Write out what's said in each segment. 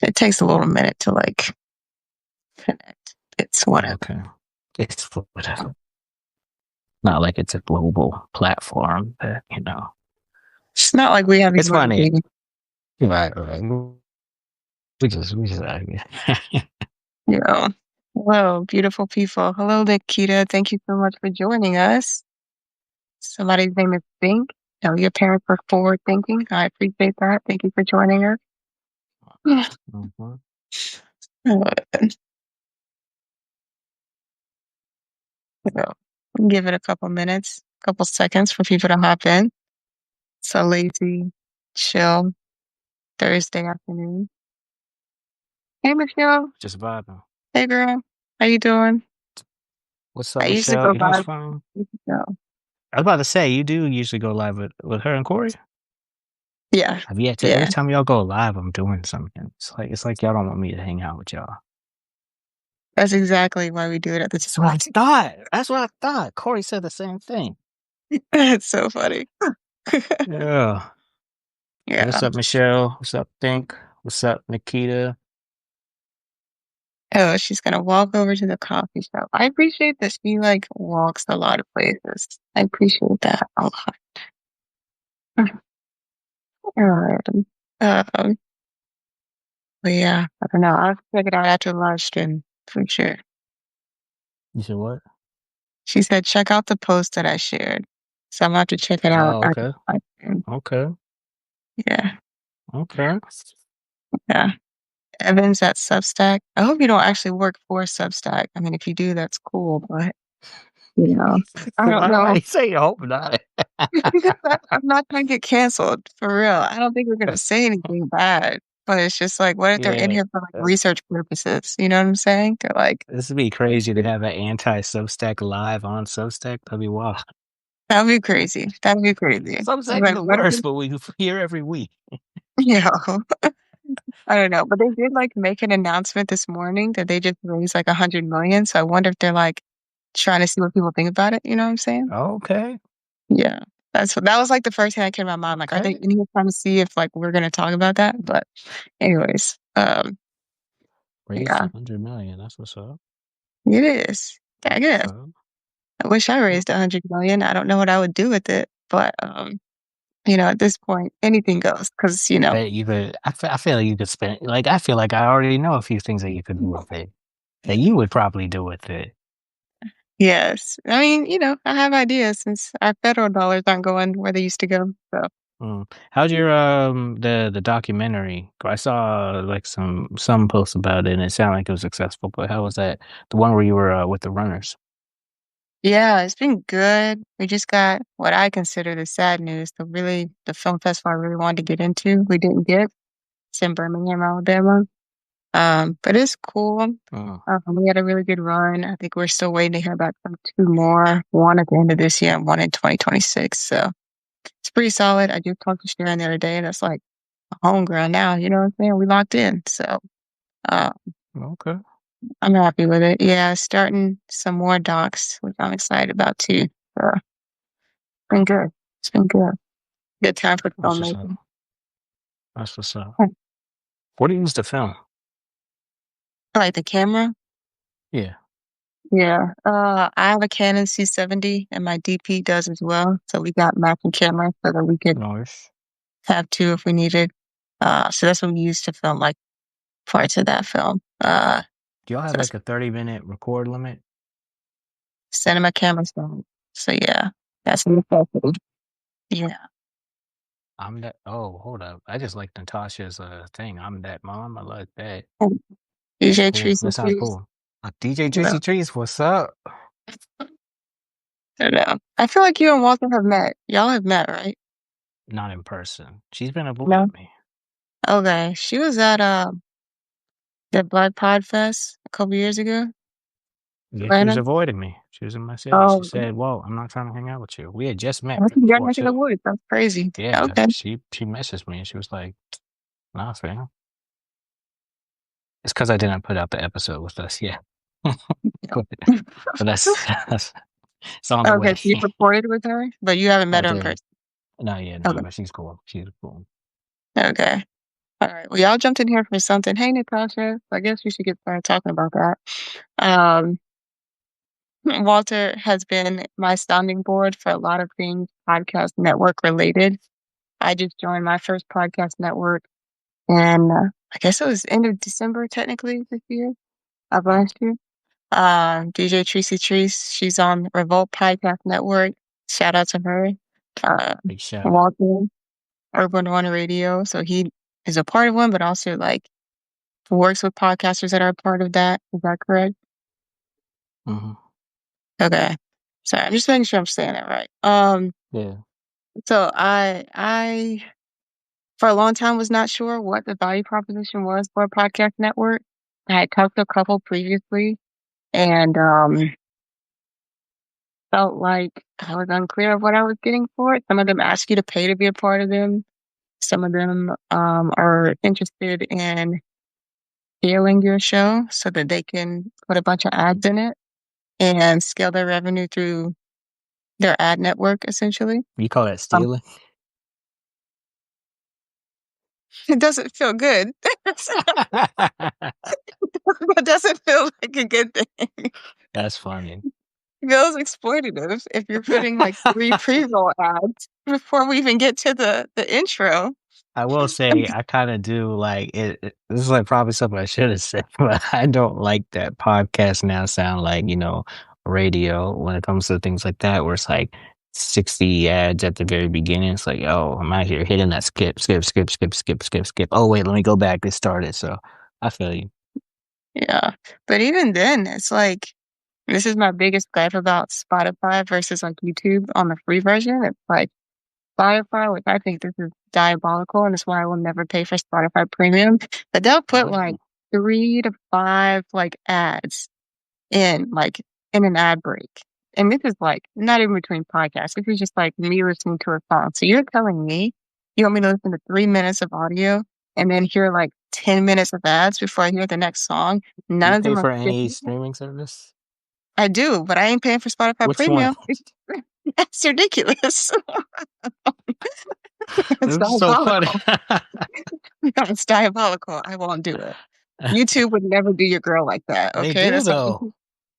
It takes a little minute to like connect. It's whatever. Okay. It's whatever. Not like it's a global platform that, It's not like we have these it's funny. motivating. Right, right. We just out here. You know. Hello, beautiful people. Hello, Nikita. Thank you so much for joining us. Somebody's name is Think. No, your parents were forward thinking. I appreciate that. Thank you for joining us. Mhm. So, give it a couple minutes, couple seconds for people to hop in. It's a lazy, chill Thursday afternoon. Hey, Michelle. Just vibing. Hey, girl. How you doing? What's up, I usually Michelle? go You know what's live. fun? So, I was about to say you do usually go live with her and Corey. yeah, I've yet to. Every yeah. time y'all go live, I'm doing something. It's like y'all don't want me to hang out with y'all. That's exactly why we do it at the That's what I time. thought. That's what I thought. Corey said the same thing. It's so funny. Yeah. Yeah. What's up, Michelle? What's up, Think? What's up, Nikita? Oh, she's gonna walk over to the coffee shop. I appreciate that she like walks a lot of places. I appreciate that a lot. All right. Um, but yeah, I don't know. I'll check it out after lunch then for sure. You said what? She said, check out the post that I shared. So I'm gonna have to check it out Oh, after okay. lunch. Then. Okay. Yeah, Okay. yeah. Evans at Substack. I hope you don't actually work for Substack. I mean, if you do, that's cool, but you know, I don't Why know. you say you hope not? Because I'm not trying to get canceled for real. I don't think we're gonna say anything bad, but it's just like, what if they're in Yeah. here for like uh, research purposes? You know what I'm saying? They're like, This would be crazy to have an anti-Substack live on Substack. That'd be wild. that'd be crazy. That'd be crazy. I was Substack's like, the what if worst, but we hear every week. you know, I don't know. But they did like make an announcement this morning that they just raised like 100 million. So I wonder if they're like trying to see what people think about it. You know what I'm saying? Okay. Yeah. That was like the first thing that came to my mind. Like, are they Okay. in here trying to see if like we're gonna talk about that? But anyways, Raised yeah, 100 million. That's what's up. it is. I guess. Okay. I wish I Well, raised 100 million. I don't know what I would do with it, but at this point, anything goes because I bet you could. I feel like you could spend. Like I feel like I already know a few things that you could do with it. That you would probably do with it. yes. I mean, I have ideas since our federal dollars aren't going where they used to go. So How's your the documentary? I saw like some posts about it, and it sounded like it was successful. But how was that? The one where you were with the runners? yeah, it's been good. We just got what I consider the sad news. The film festival I really wanted to get into, we didn't get. It's in Birmingham, Alabama. But it's cool. Oh, We had a really good run. I think we're still waiting to hear back from two more, one at the end of this year and one in 2026. So it's pretty solid. I just talked to Sharon the other day, and that's like a home ground now. You know what I'm saying? We locked in. So uh, okay. I'm happy with it. Yeah, starting some more docs, which I'm excited about too. So it's been good. It's been good. Good time for That's what's up. filmmaking. That's what's up. I What do you use to film? like the camera. Yeah. Yeah. I have a Canon C70 and my DP does as well. So we got matching cameras so that we could Nice. have two if we needed. So that's what we used to film like parts of that film. Do y'all So have that's like a 30-minute record limit? cinema cameras. So yeah, that's a necessity. Yeah. I'm that. Oh, hold up. I just like Natasha's thing. I'm that mom. I like that. And That's DJ cool. Trees That and sounds Trees. cool. DJ Yeah. Juicy Trees, what's up? I don't know. I feel like you and Walter have met. Y'all have met, right? Not in person. She's been No? avoiding me. Okay. She was at the Black Pod Fest a couple years ago, Yeah, she was Atlanta. avoiding me. She was in my city. She Oh, said, "Whoa, I'm not trying to hang out with you." We had just met I think you're before not gonna too. wood. That's crazy. Yeah, Okay. she messaged me and she was like, "Nah, fam. It's because I didn't put out the episode with us yet." but, but that's it's on the Okay, way. so you reported with her, but you haven't I met her in did. person. No, yeah, no, Okay. but she's cool. She's cool. Okay. All right. Well, y'all jumped in here for something. Hey, Natasha. I guess we should get started talking about that. Um, Walter has been my sounding board for a lot of things podcast network related. I just joined my first podcast network, and I guess it was end of December, technically, this year, of last year. DJ Tracy Treese, she's on Revolt Podcast Network. Shout out to her. Uh, Big shout out. Walter, Urban One Radio. So he is a part of one, but also like works with podcasters that are a part of that. Is that correct? Hmm. Okay. Sorry, I'm just making sure I'm saying that right. Yeah. So I for a long time was not sure what the value proposition was for a podcast network. I had talked to a couple previously and felt like I was unclear of what I was getting for it. Some of them ask you to pay to be a part of them. Some of them are interested in scaling your show so that they can put a bunch of ads in it and scale their revenue through their ad network, essentially. You call that Um, stealing? it doesn't feel good. That doesn't feel like a good thing. That's funny. It feels exploitative if you're putting like three pre-roll ads before we even get to the intro. I will say I kind of do like this is like probably something I should have said, but I don't like that podcasts now sound like, radio when it comes to things like that, where it's like 60 ads at the very beginning. It's like, oh, I'm out here hitting that skip, skip, skip, skip, skip, skip, skip. Oh, wait, let me go back. It started. So I feel you. Yeah. But even then, it's like this is my biggest gripe about Spotify versus like YouTube on the free version. It's like Spotify, which I think this is diabolical, and that's why I will never pay for Spotify Premium. But they'll put like Oh, 3 to 5 like ads in like in an ad break. And this is like not even between podcasts. This is just like me listening to a song. So you're telling me you want me to listen to 3 minutes of audio and then hear like 10 minutes of ads before I hear the next song? None you of pay them are for any skipping. streaming service? I do, but I ain't paying for Spotify Which one? Premium. It's ridiculous. It's This is so funny. diabolical. No, it's diabolical. I won't do it. YouTube would never do your girl like that. They Okay, do that's all. though.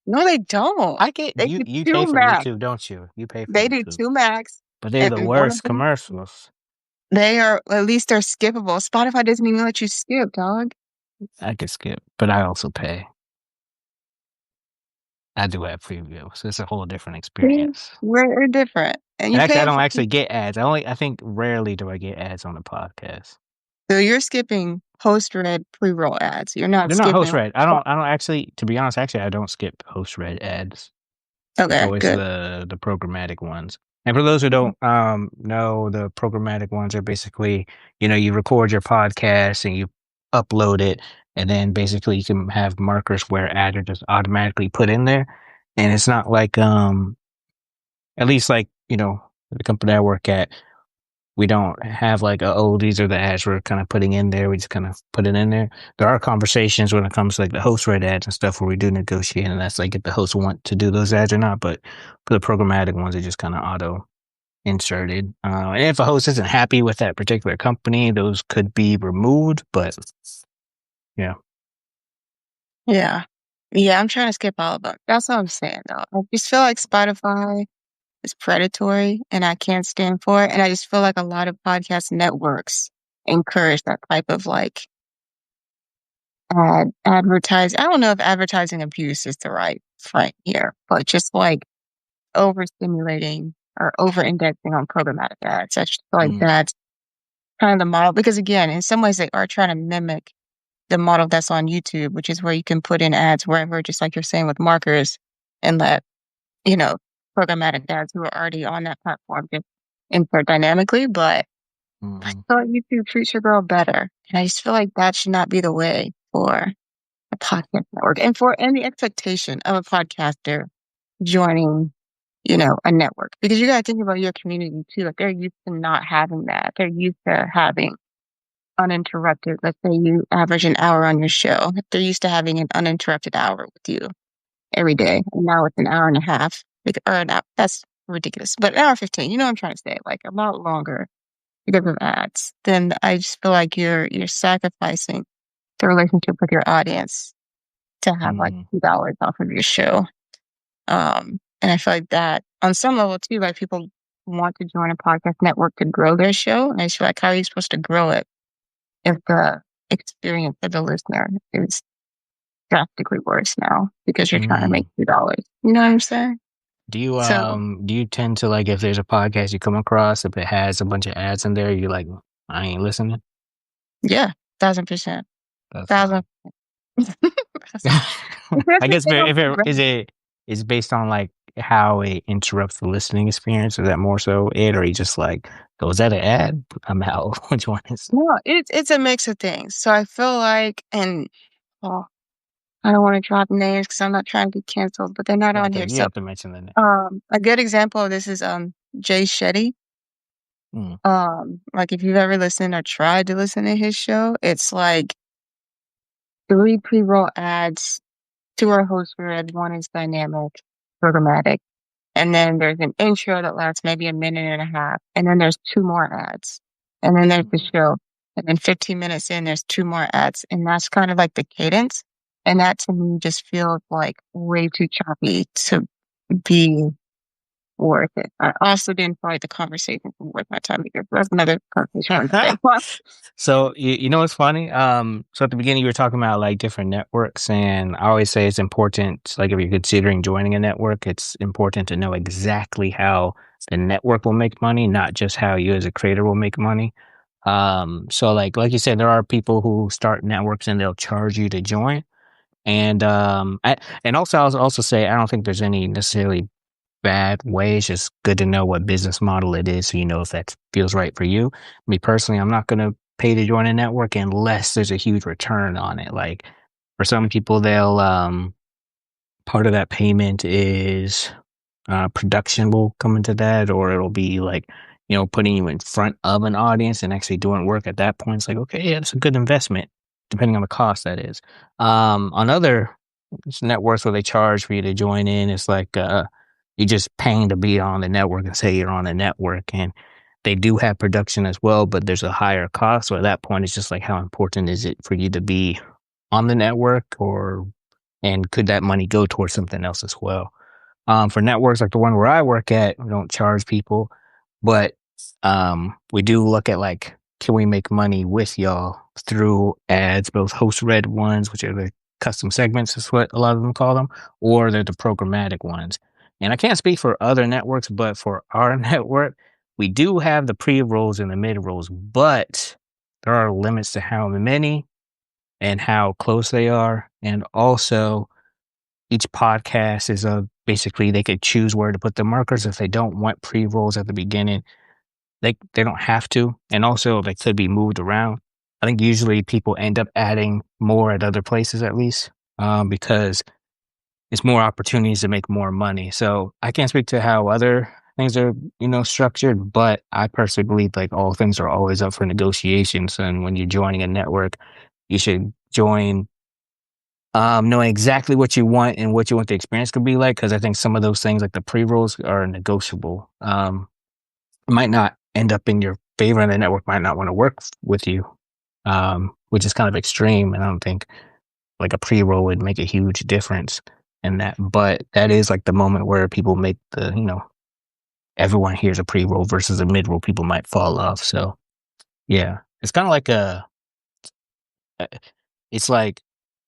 No, they don't. I get They you. do You pay two for max. YouTube, don't you? You pay for They do YouTube, two max, but they're and the one of worst them commercials. they are at least they're skippable. Spotify doesn't even let you skip, dog. I could skip, but I also pay. I do have preview, so it's a whole different See, experience. we're different, and And you actually, I paying don't for actually get ads. I think rarely do I get ads on the podcast. so you're skipping post read pre roll ads. You're not They're not skipping. host read. I don't actually, to be honest, actually, I don't skip host read ads. It's Okay, always good. the programmatic ones. And for those who don't know, the programmatic ones are basically, you record your podcast and you upload it, and then basically you can have markers where ads are just automatically put in there. And it's not like at least like, the company I work at, we don't have like oh, these are the ads we're kind of putting in there. We just kind of put it in there. There are conversations when it comes to like the host rate ads and stuff where we do negotiate, and that's like if the hosts want to do those ads or not. But for the programmatic ones, they just kind of auto inserted. And if a host isn't happy with that particular company, those could be removed. But yeah, Yeah, yeah. I'm trying to skip all of them. That's what I'm saying, though. I just feel like Spotify is predatory, and I can't stand for it. And I just feel like a lot of podcast networks encourage that type of like advertise. I don't know if advertising abuse is the right frame here, but just like overstimulating or over indexing on programmatic ads. I just feel like mm, that's kind of the model because again, in some ways they are trying to mimic the model that's on YouTube, which is where you can put in ads wherever, just like you're saying with markers and let, you know, programmatic ads who are already on that platform just insert dynamically. But I mm, feel like YouTube treats your girl better. And I just feel like that should not be the way for a podcast network and for any expectation of a podcaster joining, a network. Because you gotta think about your community too. Like they're used to not having that. They're used to having uninterrupted. Let's say you average an hour on your show. They're used to having an uninterrupted hour with you every day. And now it's an hour and a half. Or an hour. That's ridiculous. But an hour 15, you know what I'm trying to say? Like a lot longer. because of ads, then I just feel like you're sacrificing the relationship with your audience to have like Mm, $2 off of your show. And I feel like that on some level too, like people want to join a podcast network to grow their show. And I feel like how are you supposed to grow it if the experience of the listener is drastically worse now because you're trying to make mm. $2? You know what I'm saying? So Do you tend to like if there's a podcast you come across, if it has a bunch of ads in there, you like, I ain't listening? yeah, 1,000%. That's Thousand. funny. I Especially if guess they don't if feel it is relevant. it is based on like how it interrupts the listening experience, is that more so it, or you just like, oh, is that an ad? I'm out. Which one is? No, it's a mix of things. So I feel like, and oh, I don't want to drop names because I'm not trying to get canceled, but they're not on here. You So have to mention the name. a good example of this is Jay Shetty. Mm, Like if you've ever listened or tried to listen to his show, it's like three pre-roll ads, two are host read, one is dynamic, programmatic. And then there's an intro that lasts maybe a minute and a half. And then there's two more ads. And then there's the mm, show. And then 15 minutes in, there's two more ads. And that's kind of like the cadence. And that to me just feels like way too choppy to be worth it. I also didn't feel like the conversation was worth my time because that's another conversation for another day. mm. So you know what's funny? So at the beginning you were talking about like different networks, and I always say it's important. Like if you're considering joining a network, it's important to know exactly how the network will make money, not just how you as a creator will make money. So like you said, there are people who start networks and they'll charge you to join, and and also I'll also say I don't think there's any necessarily bad way. It's just good to know what business model it is so you know if that feels right for you. Me personally, I'm not going to pay to join a network unless there's a huge return on it. Like for some people, they'll, part of that payment is production will come into that, or it'll be like, you know, putting you in front of an audience and actually doing work at that point. It's like, okay, yeah, it's a good investment, depending on the cost that is. On other networks where they charge for you to join in, it's like you're just paying to be on the network and say you're on the network. And they do have production as well, but there's a higher cost. So at that point, it's just like, how important is it for you to be on the network, or and could that money go towards something else as well? For networks like the one where I work at, we don't charge people, but we do look at like, can we make money with y'all through ads, both host read ones, which are the custom segments, is what a lot of them call them, or they're the programmatic ones. And I can't speak for other networks, but for our network, we do have the pre rolls and the mid rolls, but there are limits to how many and how close they are. And also, each podcast is a basically they could choose where to put the markers if they don't want pre rolls at the beginning. They don't have to, and also they could be moved around. I think usually people end up adding more at other places at least, because it's more opportunities to make more money. So I can't speak to how other things are, you know, structured, but I personally believe like all things are always up for negotiations. And when you're joining a network, you should join knowing exactly what you want and what you want the experience to be like. Cause I think some of those things like the pre rolls are negotiable. It might not end up in your favor and the network might not want to work with you. Which is kind of extreme. And I don't think like a pre roll would make a huge difference in that. But that is like the moment where people make the, you know, everyone hears a pre roll versus a mid roll, people might fall off. So yeah, it's kind of like uh, it's like,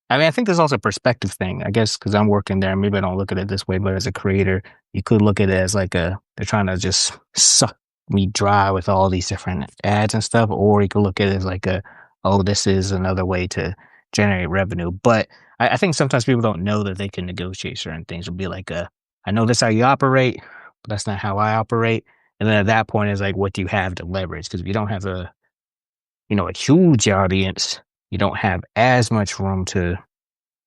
I mean, I think there's also a perspective thing, I guess, because I'm working there. Maybe I don't look at it this way, but as a creator, you could look at it as like they're trying to just suck me dry with all these different ads and stuff, or you could look at it as like oh, this is another way to generate revenue. But I think sometimes people don't know that they can negotiate certain things. It'll be like, I know this how you operate, but that's not how I operate. And then at that point, it's like, what do you have to leverage? Because if you don't have you know, a huge audience, you don't have as much room to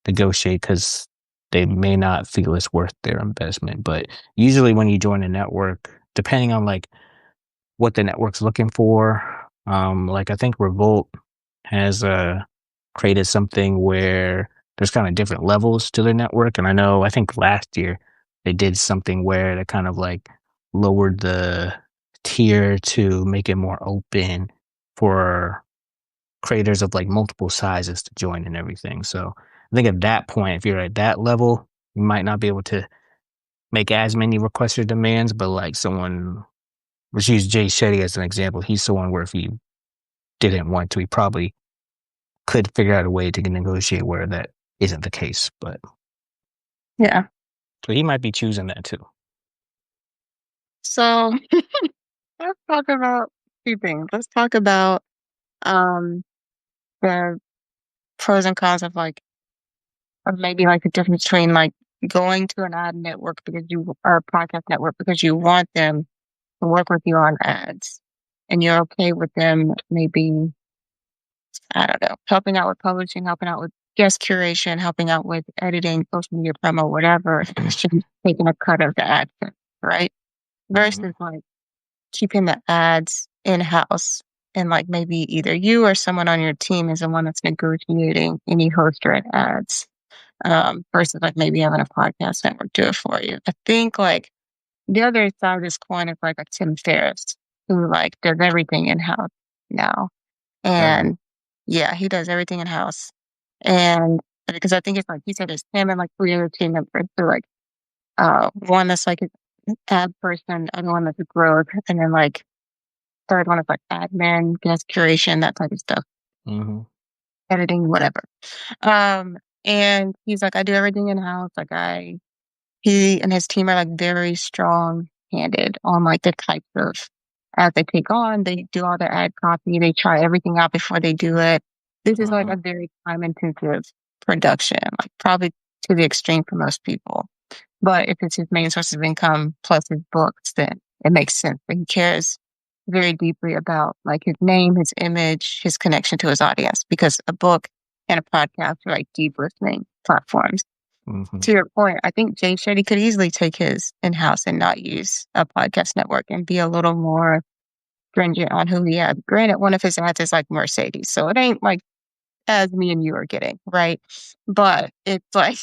negotiate because they may not feel it's worth their investment. But usually when you join a network, depending on like what the network's looking for, like I think Revolt has created something where there's kind of different levels to their network. And I think last year they did something where they kind of like lowered the tier to make it more open for creators of like multiple sizes to join and everything. So I think at that point, if you're at that level, you might not be able to make as many requests or demands, but like someone, let's use Jay Shetty as an example. He's someone where if he didn't want to, he probably could figure out a way to negotiate where that isn't the case. But Yeah. so he might be choosing that too. So let's talk about two things. Let's talk about um the pros and cons of like, or maybe like the difference between like going to an ad network because you or a podcast network because you want them to work with you on ads and you're okay with them maybe, I don't know, helping out with publishing, helping out with guest curation, helping out with editing, social media promo, whatever, and it's just taking a cut of the ad, spend, right? Hmm. Versus like keeping the ads in house. And like maybe either you or someone on your team is the one that's negotiating any host or ads, versus like maybe having a podcast network do it for you. I think like the other side of this coin is like a Tim Ferriss who like does everything in house now. Oh. And yeah, he does everything in house. And because I think it's like he said it's him and like three other team members. So like one that's like an ad person, other one that's a growth, and then like third one is like admin, guest curation, that type of stuff, Hmm. editing, whatever. Um, and he's like, I do everything in house. He and his team are like very strong handed on like the types of ads they take on. They do all their ad copy. They try everything out before they do it. This is like Hmm. a very time intensive production, like probably to the extreme for most people. But if it's his main source of income plus his books, then it makes sense. But he cares very deeply about like his name, his image, his connection to his audience, because a book and a podcast are like deep listening platforms. Hmm. To your point, I think Jay Shetty could easily take his in house and not use a podcast network and be a little more stringent on who he had. Granted, one of his ads is like Mercedes, so it ain't like as me and you are getting, right? But it's like,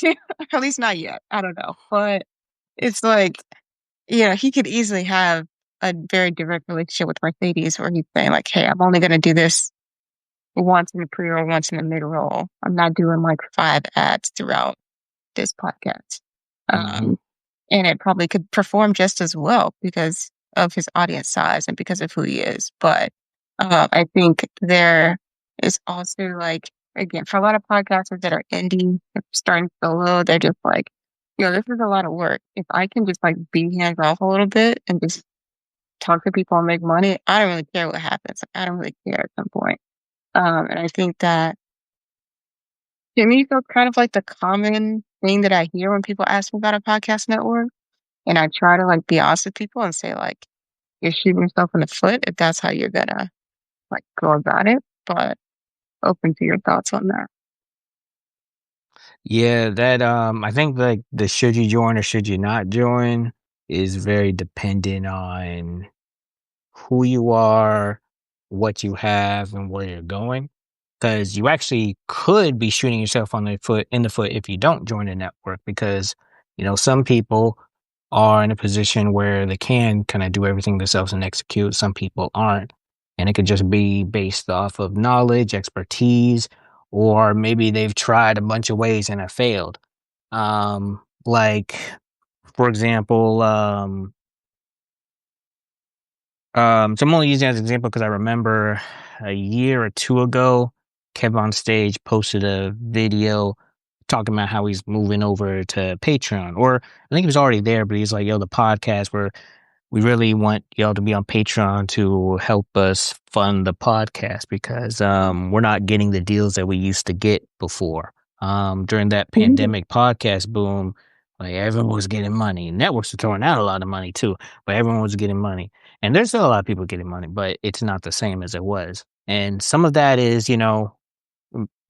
at least not yet. I don't know. But it's like, he could easily have a very direct relationship with Mercedes where he's saying, like, hey, I'm only going to do this once in the pre roll, once in the mid roll. I'm not doing like five ads throughout this podcast. Hmm. Um, and it probably could perform just as well because of his audience size and because of who he is. But I think there is also like, again, for a lot of podcasters that are indie, starting solo, they're just like, this is a lot of work. If I can just like be hands off a little bit and just talk to people and make money, I don't really care what happens. Like, I don't really care at some point. And I think that to me, that's kind of like the common thing that I hear when people ask me about a podcast network. And I try to like be honest with people and say like, you're shooting yourself in the foot if that's how you're gonna like go about it. But open to your thoughts on that. Yeah, that I think like the should you join or should you not join is very dependent on who you are, what you have, and where you're going. Because you actually could be shooting yourself on the foot in the foot if you don't join a network. Because some people are in a position where they can kind of do everything themselves and execute. Some people aren't, and it could just be based off of knowledge, expertise, or maybe they've tried a bunch of ways and have failed. Like for example, so I'm only using it as an example because I remember a year or two ago, Kev on Stage posted a video talking about how he's moving over to Patreon. Or I think he was already there, but he's like, yo, the podcast where we really want y'all to be on Patreon to help us fund the podcast because we're not getting the deals that we used to get before. During that Mhm. pandemic podcast boom, like everyone was getting money. Networks were throwing out a lot of money too, but everyone was getting money. And there's still a lot of people getting money, but it's not the same as it was. And some of that is,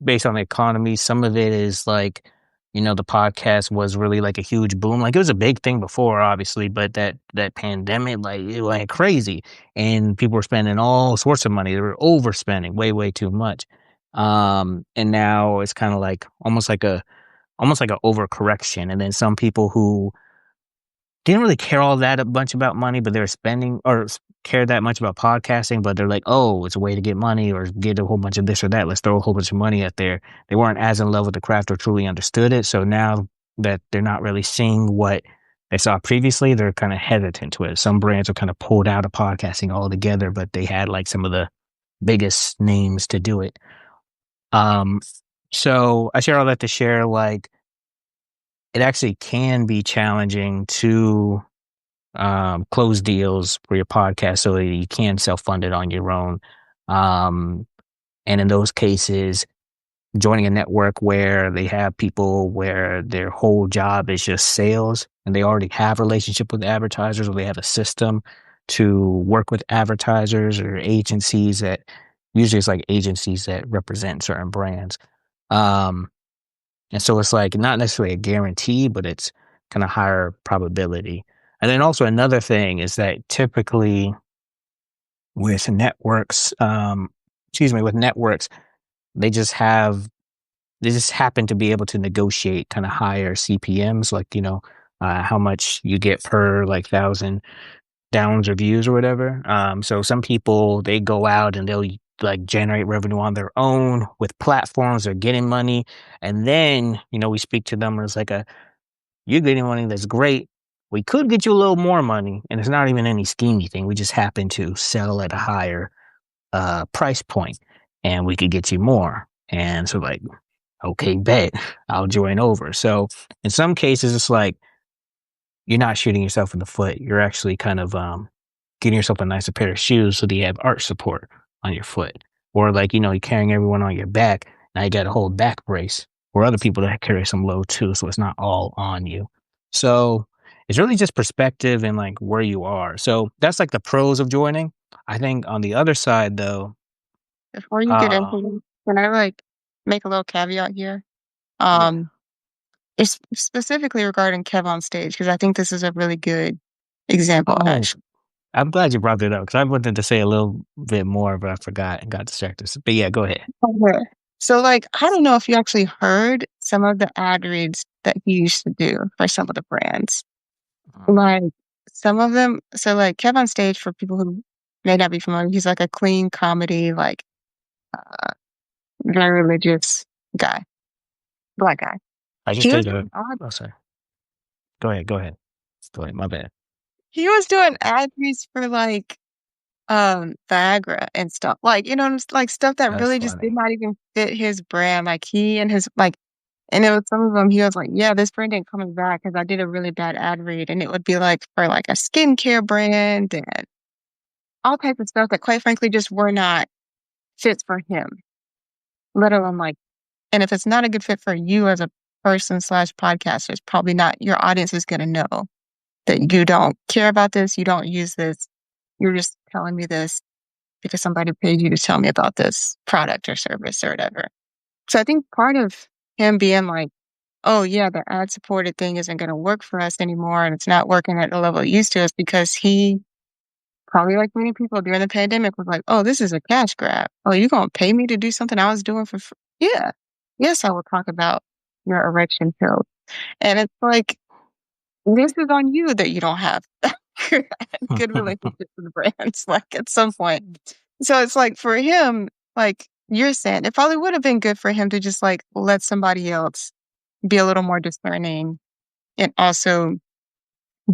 based on the economy. Some of it is like, the podcast was really like a huge boom. Like it was a big thing before, obviously, but that pandemic, like it went crazy, and people were spending all sorts of money. They were overspending way too much. And now it's kind of like almost like a overcorrection. And then some people who didn't really care all that a bunch about money, but they were spending or care that much about podcasting, but they're like, oh, it's a way to get money or get a whole bunch of this or that. Let's throw a whole bunch of money out there. They weren't as in love with the craft or truly understood it. So now that they're not really seeing what they saw previously, they're kind of hesitant to it. Some brands are kind of pulled out of podcasting altogether, but they had like some of the biggest names to do it. Um, so I share all that to share like it actually can be challenging to close deals for your podcast so that you can self fund it on your own. Um, and in those cases, joining a network where they have people where their whole job is just sales and they already have a relationship with advertisers or they have a system to work with advertisers or agencies that usually it's like agencies that represent certain brands. Um, and so it's like not necessarily a guarantee, but it's kind of higher probability. And then also another thing is that typically with networks, with networks, they just have they just happen to be able to negotiate kind of higher CPMs, like how much you get per like thousand downs or views or whatever. So some people they go out and they'll like generate revenue on their own with platforms. They're getting money, and then we speak to them and it's like you're getting money that's great. We could get you a little more money, and it's not even any schemy thing. We just happen to sell at a higher price point, and we could get you more. And so like, okay, bet I'll join over. So in some cases, it's like you're not shooting yourself in the foot. You're actually kind of getting yourself a nicer pair of shoes so that you have arch support on your foot. Or like, you're carrying everyone on your back. Now you got a whole back brace or other people that carry some load too. So it's not all on you. So it's really just perspective and like where you are. So that's like the pros of joining. I think on the other side though, Before you get uh, into it, can I, like, make a little caveat here? yeah. Um, it's specifically regarding Kev on stage because I think this is a really good example, Oh, actually. I'm glad you brought that up because I wanted to say a little bit more, but I forgot and got distracted. But yeah, go ahead. Okay. So, like, I don't know if you actually heard some of the ad reads that he used to do for some of the brands. Mhm. Like, some of them so, like, Kev on Stage, for people who may not be familiar, he's like a clean comedy, like, very religious guy, black guy. I just He was did doing ad oh, sorry. Go ahead. Go ahead. Go ahead. My bad. he was doing ad reads for, like, Viagra and stuff, like, like, stuff that That's really just did funny. not even fit his brand, like, he and his like and it was some of them, he was like, "Yeah, this brand ain't coming back because I did a really bad ad read," and it would be, like, for, like, a skincare brand and all types of stuff that, quite frankly, just were not fits for him, let alone, like and if it's not a good fit for you as a person/podcaster, it's probably not your audience is gonna know that you don't care about this, you don't use this, you're just telling me this because somebody paid you to tell me about this product or service or whatever. So I think part of him being like, "Oh, yeah, the ad-supported thing isn't gonna work for us anymore, and it's not working at the level it used to," is because he, probably like many people during the pandemic, was like, "Oh, this is a cash grab. Oh, you gonna pay me to do something I was doing for free? Yeah. Yes, I will talk about your erection pills." And it's like, this is on you that you don't have good relationships with brands, like, at some point. So it's like, for him, like you're saying, it probably would have been good for him to just, like, let somebody else be a little more discerning and also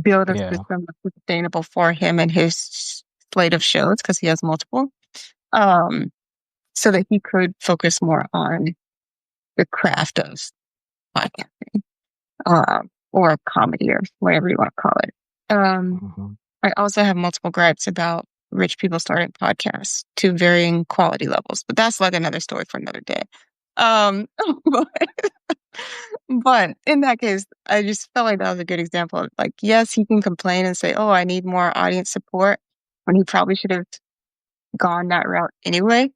build a Yeah. system that's sustainable for him and his slate of shows because he has multiple, um, so that he could focus more on the craft of podcasting, or comedy or whatever you want to call it. Mhm. I also have multiple gripes about rich people starting podcasts to varying quality levels, but that's like another story for another day. Um, but, but in that case, I just felt like that was a good example of like, yes, he can complain and say, "Oh, I need more audience support," when he probably should have gone that route anyway,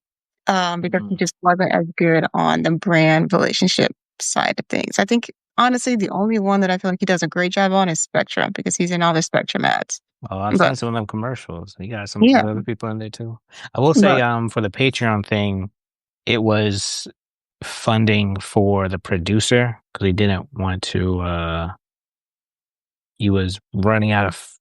because he Mhm. just wasn't as good on the brand relationship side of things. I think honestly, the only one that I feel like he does a great job on is Spectrum because he's in all the Spectrum ads. Oh, I've But seen some of them commercials. You got some yeah, other people in there too. I will say, but for the Patreon thing, it was funding for the producer because he didn't want to. He was running out of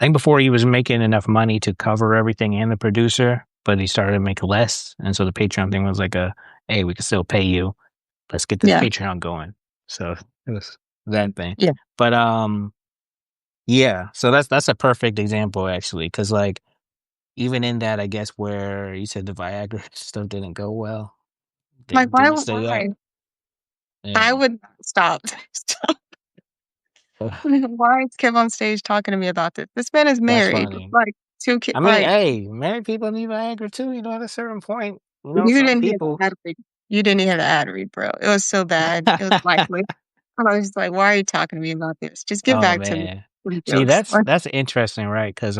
I think before he was making enough money to cover everything and the producer, but he started to make less, and so the Patreon thing was like a, "Hey, we can still pay you. Let's get this Yeah. Patreon going." So it was that thing. Yeah. But yeah. So that's a perfect example actually, because like even in that, I guess where you said the Viagra stuff didn't go well, Like, did it stay up? why? I Yeah, would stop. Stop. Why is Kev on stage talking to me about this? This man is that's married, funny. like, 2 kids. I mean, Like, hey, married people need Viagra too. You know, at a certain point, you some didn't hear people. the ad read. You didn't hear the ad read, bro. It was so bad. It was like, I was like, "Why are you talking to me about this? Just get Oh, back to man. the See, jokes." Like, that's interesting, right? Because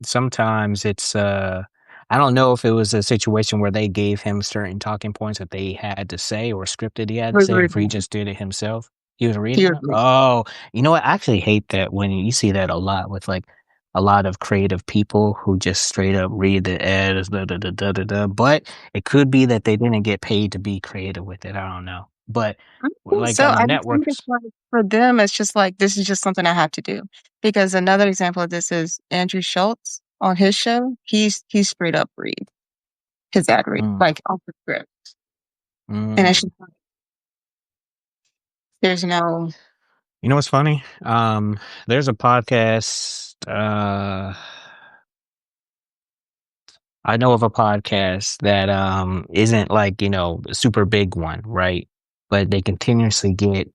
sometimes it's, I don't know if it was a situation where they gave him certain talking points that they had to say or scripted he had to was say, or reading if he them. just did it himself. He was reading He was them? reading. Oh, you know what? I actually hate that when you see that a lot with, like, a lot of creative people who just straight up read the ads, da, da, da, da, da, da, but it could be that they didn't get paid to be creative with it, I don't know. But, I think like, so. on the I just think it's networks. like for them, it's just like, this is just something I have to do. Because another example of this is Andrew Schultz on his show. He's straight up read his ad read, Mm, like off the script. And it's mm. just like, there's no You know what's funny? There's a podcast. I know of a podcast that isn't like, a super big one, right? But they continuously get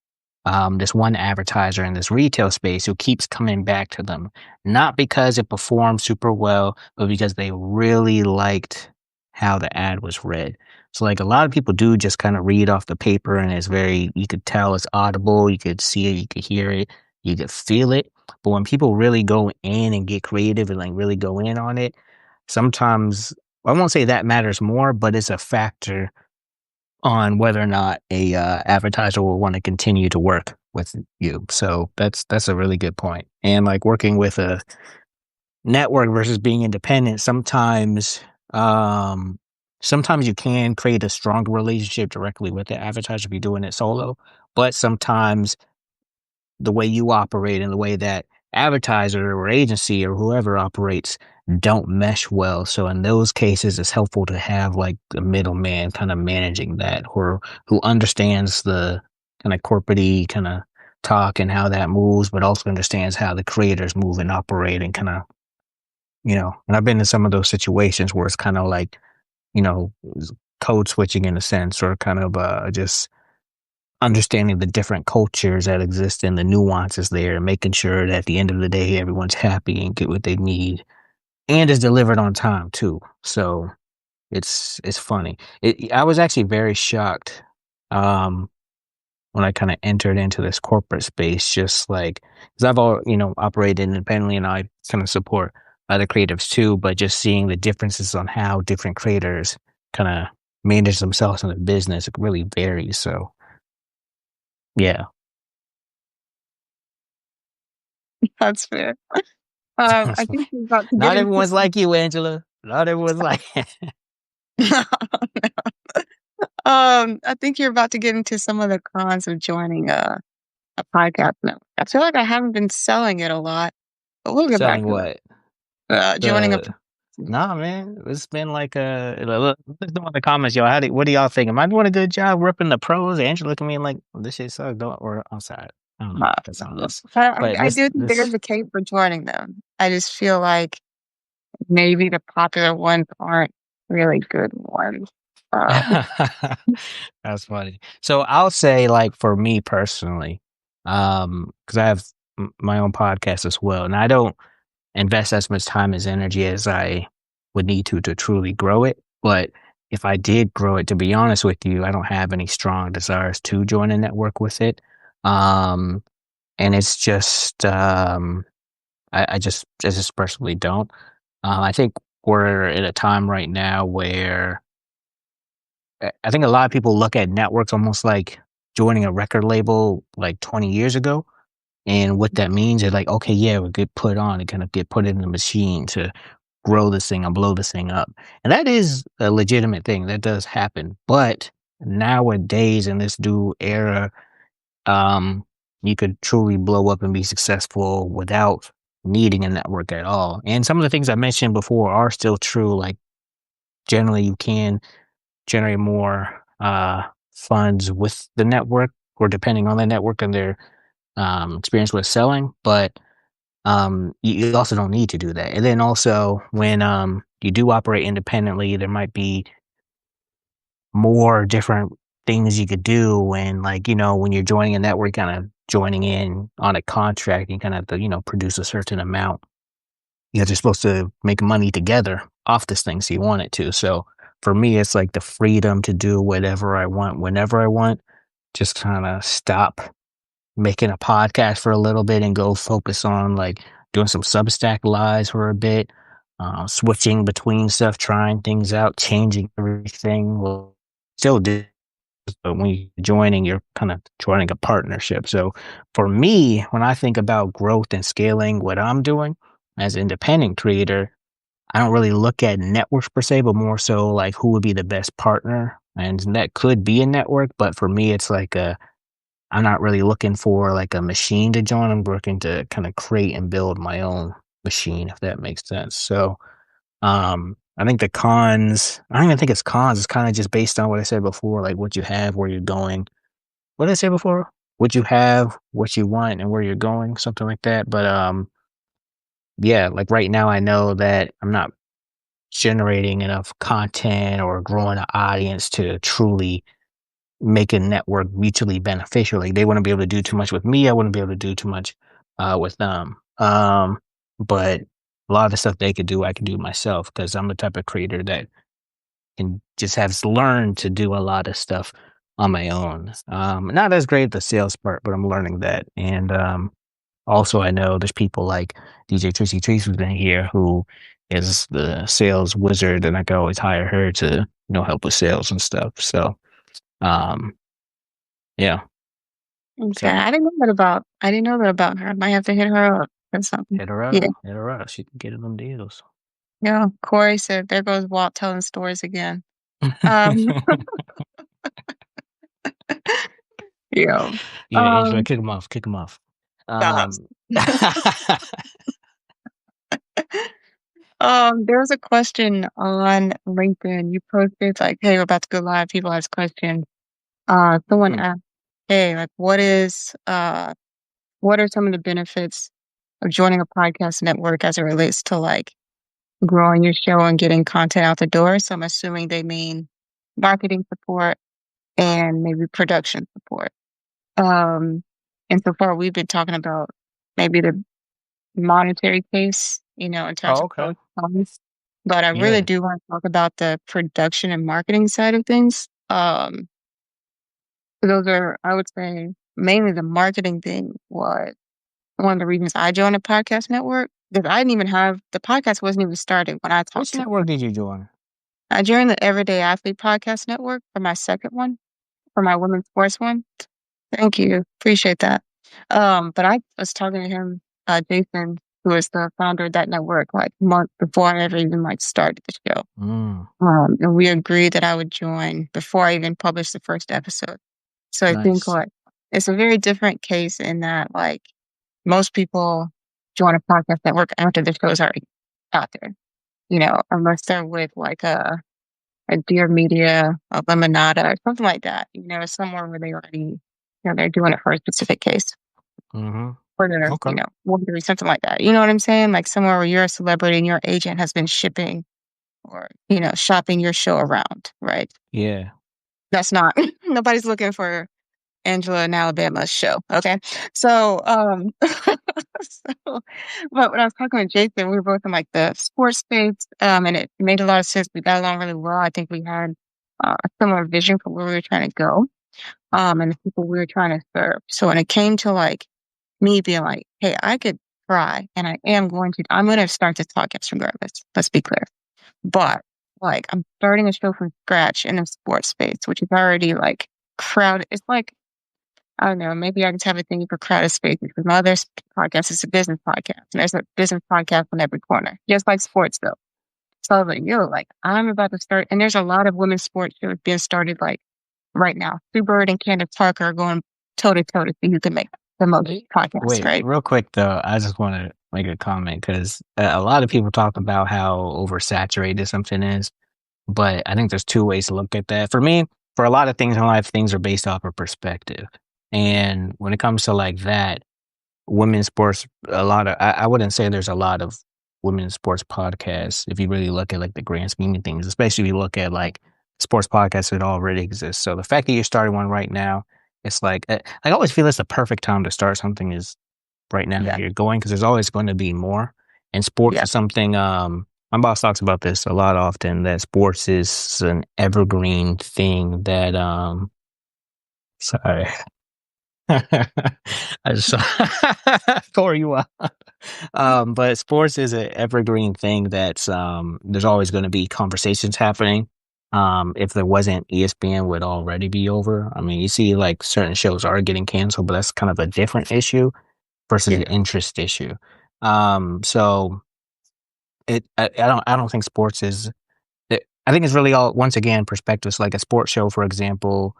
this one advertiser in this retail space who keeps coming back to them. Not because it performed super well, but because they really liked how the ad was read. So like a lot of people do just kind of read off the paper and it's very, you could tell it's audible, you could see it, you could hear it, you could feel it. But when people really go in and get creative and like really go in on it, sometimes I won't say that matters more, but it's a factor on whether or not a advertiser will want to continue to work with you. So that's a really good point. And like working with a network versus being independent, um, sometimes you can create a stronger relationship directly with the advertiser if you're doing it solo. But sometimes the way you operate and the way that advertiser or agency or whoever operates don't mesh well. So in those cases, it's helpful to have like a middleman kind of managing that, or who understands the kind of corporate kind of talk and how that moves, but also understands how the creators move and operate and kind of, and I've been in some of those situations where it's kind of like, you know, code switching in a sense, or kind of just understanding the different cultures that exist and the nuances there and making sure that at the end of the day everyone's happy and get what they need and is delivered on time too. So it's funny. I was actually very shocked um when I kind of entered into this corporate space, just like because I've all operated independently and I kind of support other creatives too, but just seeing the differences on how different creators kind of manage themselves in the business, it really varies. So yeah. that's fair. I think we're about to get Not into everyone's some like you, Angela. Not everyone's like I think you're about to get into some of the cons of joining a podcast network. I feel like I haven't been selling it a lot, but we'll get back selling to that. what? Joining a The Nah, man. It's been like look, let know in the comments, yo. What do y'all think? Am I doing a good job ripping the pros? Angela look at me like this shit sucks. Don't or I'm sorry. I don't know. That's something else. But I this do think there this is a case for joining them. I just feel like maybe the popular ones aren't really good ones. Um, that's funny. So I'll say like for me personally, because I have my own podcast as well, and I don't invest as much time as energy as I would need to truly grow it. But if I did grow it, to be honest with you, I don't have any strong desires to join a network with it. Um, and it's just, I just personally don't. I think we're at a time right now where I think a lot of people look at networks almost like joining a record label like 20 years ago. And what that means is like, okay, yeah, we get put on and kind of get put in the machine to grow this thing and blow this thing up. And that is a legitimate thing. That does happen. But nowadays in this new era, um, you could truly blow up and be successful without needing a network at all. And some of the things I mentioned before are still true. Like generally, you can generate more funds with the network, or depending on the network and their experience with selling. But you also don't need to do that. And then also, when you do operate independently, there might be more different things you could do when, like, when you're joining a network, kind of joining in on a contract, you kind of have to, produce a certain amount. You guys are supposed to make money together off this thing, so you want it to. So for me, it's like the freedom to do whatever I want whenever I want. Just kind of stop making a podcast for a little bit and go focus on like doing some Substack lives for a bit, switching between stuff, trying things out, changing everything. Well, still do, but when you're joining, you're kind of joining a partnership. So for me, when I think about growth and scaling what I'm doing as an independent creator, I don't really look at networks per se, but more so like who would be the best partner. And that could be a network, but for me, it's like I'm not really looking for like a machine to join. I'm looking to kind of create and build my own machine, if that makes sense. So I think the cons, I don't even think it's cons, it's kind of just based on what I said before, like what you have, where you're going. What did I say before? What you have, what you want, and where you're going, something like that. But yeah, like right now I know that I'm not generating enough content or growing an audience to truly make a network mutually beneficial. Like they wouldn't be able to do too much with me. I wouldn't be able to do too much with them. But a lot of the stuff they could do, I can do myself because I'm the type of creator that can just has learned to do a lot of stuff on my own. Not as great at the sales part, but I'm learning that. And also, I know there's people like DJ Tracy Trace who's in here who is the sales wizard, and I could always hire her to help with sales and stuff. So um, yeah. Okay, So I didn't know that about her. I might have to hit her up or something. hit her Yeah. up, hit her up. She can get her them deals. Yeah. Corey said, there goes Walt telling stories again. Um, yeah. Yeah, Angela, Um, kick him off, kick him off. stop. Um, There was a question on LinkedIn. You posted like, "Hey, we're about to go live." People ask questions. Someone hmm, asked, "Hey, like, what are some of the benefits of joining a podcast network as it relates to like growing your show and getting content out the door?" So I'm assuming they mean marketing support and maybe production support. Um, and so far we've been talking about maybe the monetary case, in terms oh, of pros okay. and cons. But I really Yeah. do want to talk about the production and marketing side of things. Those are, I would say, mainly the marketing thing was one of the reasons I joined a podcast network because I didn't even have the podcast wasn't even started when I talked Which to. network did you join? I joined the Everyday Athlete Podcast Network for my second one, for my women's sports one. Thank you. Appreciate that. But I was talking to him, Jason, who is the founder of that network, like months before I ever even like started the show. Mm, And we agreed that I would join before I even published the first episode. So I think nice. like it's a very different case in that like most people join a podcast network after the show's already out there, unless they're with like a Dear Media, a Lemonada, or something like that, somewhere where they already, they're doing it for a specific case. Mm-hmm. Or they're, Okay. wondering something like that. You know what I'm saying? Like somewhere where you're a celebrity and your agent has been shipping or, shopping your show around, right? Yeah. That's not, nobody's looking for Angela in Alabama's show. Okay. So, so, but when I was talking with Jason, we were both in like the sports space, and it made a lot of sense. We got along really well. I think we had a similar vision for where we were trying to go, and the people we were trying to serve. So when it came to like me being like, hey, I could try, and I'm going to start this podcast regardless. Let's be clear. But like, I'm starting a show from scratch in a sports space, which is already like crowded. It's like, I don't know, maybe I just have a thing for crowded spaces because my other podcast is a business podcast, and there's a business podcast on every corner, just like sports though. So I was like, yo, like I'm about to start, and there's a lot of women's sports shows being started like right now. Sue Bird and Candace Parker are going toe to toe to see who can make the most Wait, podcasts, wait, right? real quick though, I just want to make a comment because a lot of people talk about how oversaturated something is, but I think there's two ways to look at that. For me, for a lot of things in life, things are based off of perspective. And when it comes to like that, women's sports, I wouldn't say there's a lot of women's sports podcasts if you really look at like the grand scheme of things, especially if you look at like sports podcasts that already exist. So the fact that you're starting one right now, it's like, I always feel it's the perfect time to start something is right now that Yeah, you're going because there's always going to be more. And sports yeah. is something, my boss talks about this a lot often that sports is an evergreen thing that, sorry. I just tore you up. But sports is an evergreen thing that's there's always going to be conversations happening. If there wasn't, ESPN would already be over. I mean, you see like certain shows are getting canceled, but that's kind of a different issue versus an Yeah. interest issue. So I don't think sports is I think it's really all once again perspectives. Like a sports show, for example,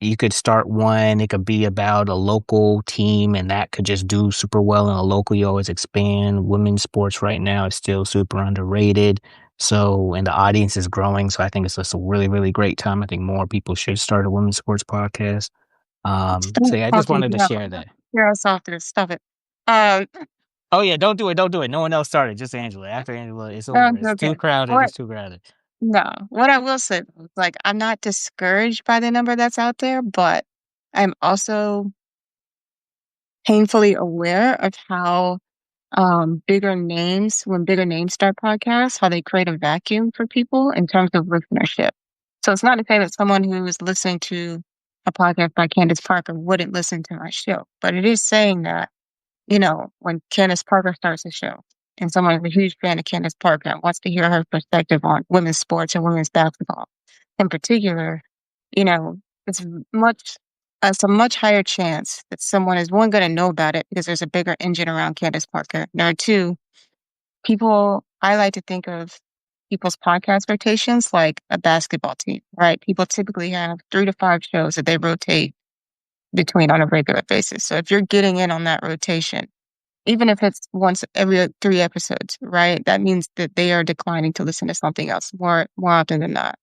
you could start one, it could be about a local team, and that could just do super well in a local, you always expand. Women's sports right now is still super underrated. So and the audience is growing, so I think it's just a really, really great time. I think more people should start a women's sports podcast. Stop So yeah, I just talking wanted to about share that. Sarah Softer. Stop it. Um, Oh yeah, don't do it. No one else started, just Angela. After Angela, it's over. It's okay. too crowded, What? it's too crowded. No. What I will say, though, is, like, I'm not discouraged by the number that's out there, but I'm also painfully aware of how bigger names start podcasts, how they create a vacuum for people in terms of listenership. So it's not to say that someone who is listening to a podcast by Candace Parker wouldn't listen to my show, but it is saying that, when Candace Parker starts a show and someone is a huge fan of Candace Parker and wants to hear her perspective on women's sports and women's basketball in particular, you know, it's much it's a much higher chance that someone is one going to know about it because there's a bigger engine around Candace Parker. Number two, I like to think of people's podcast rotations like a basketball team, right? People typically have 3 to 5 shows that they rotate between on a regular basis. So if you're getting in on that rotation, even if it's once every 3 episodes, right? That means that they are declining to listen to something else more often than not.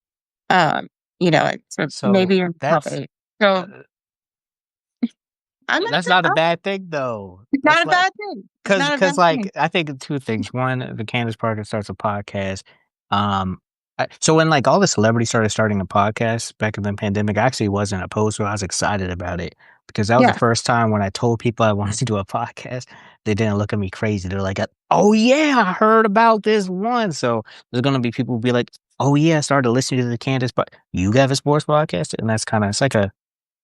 Um, so maybe So you're in the top eight. So uh, I'm not that's saying not a bad thing though. it's not That's a like bad thing. It's not a bad like thing. I think of two things. One, the Candace Parker starts a podcast. Um, so when like all the celebrities starting a podcast back in the pandemic, I actually wasn't opposed to it. I was excited about it because that was the Yeah. first time when I told people I wanted to do a podcast, they didn't look at me crazy. They're like, "Oh yeah, I heard about this one." So there's gonna be people who be like, "Oh yeah, I started listening to the Candace, but you have a sports podcast," and that's kind of it's like a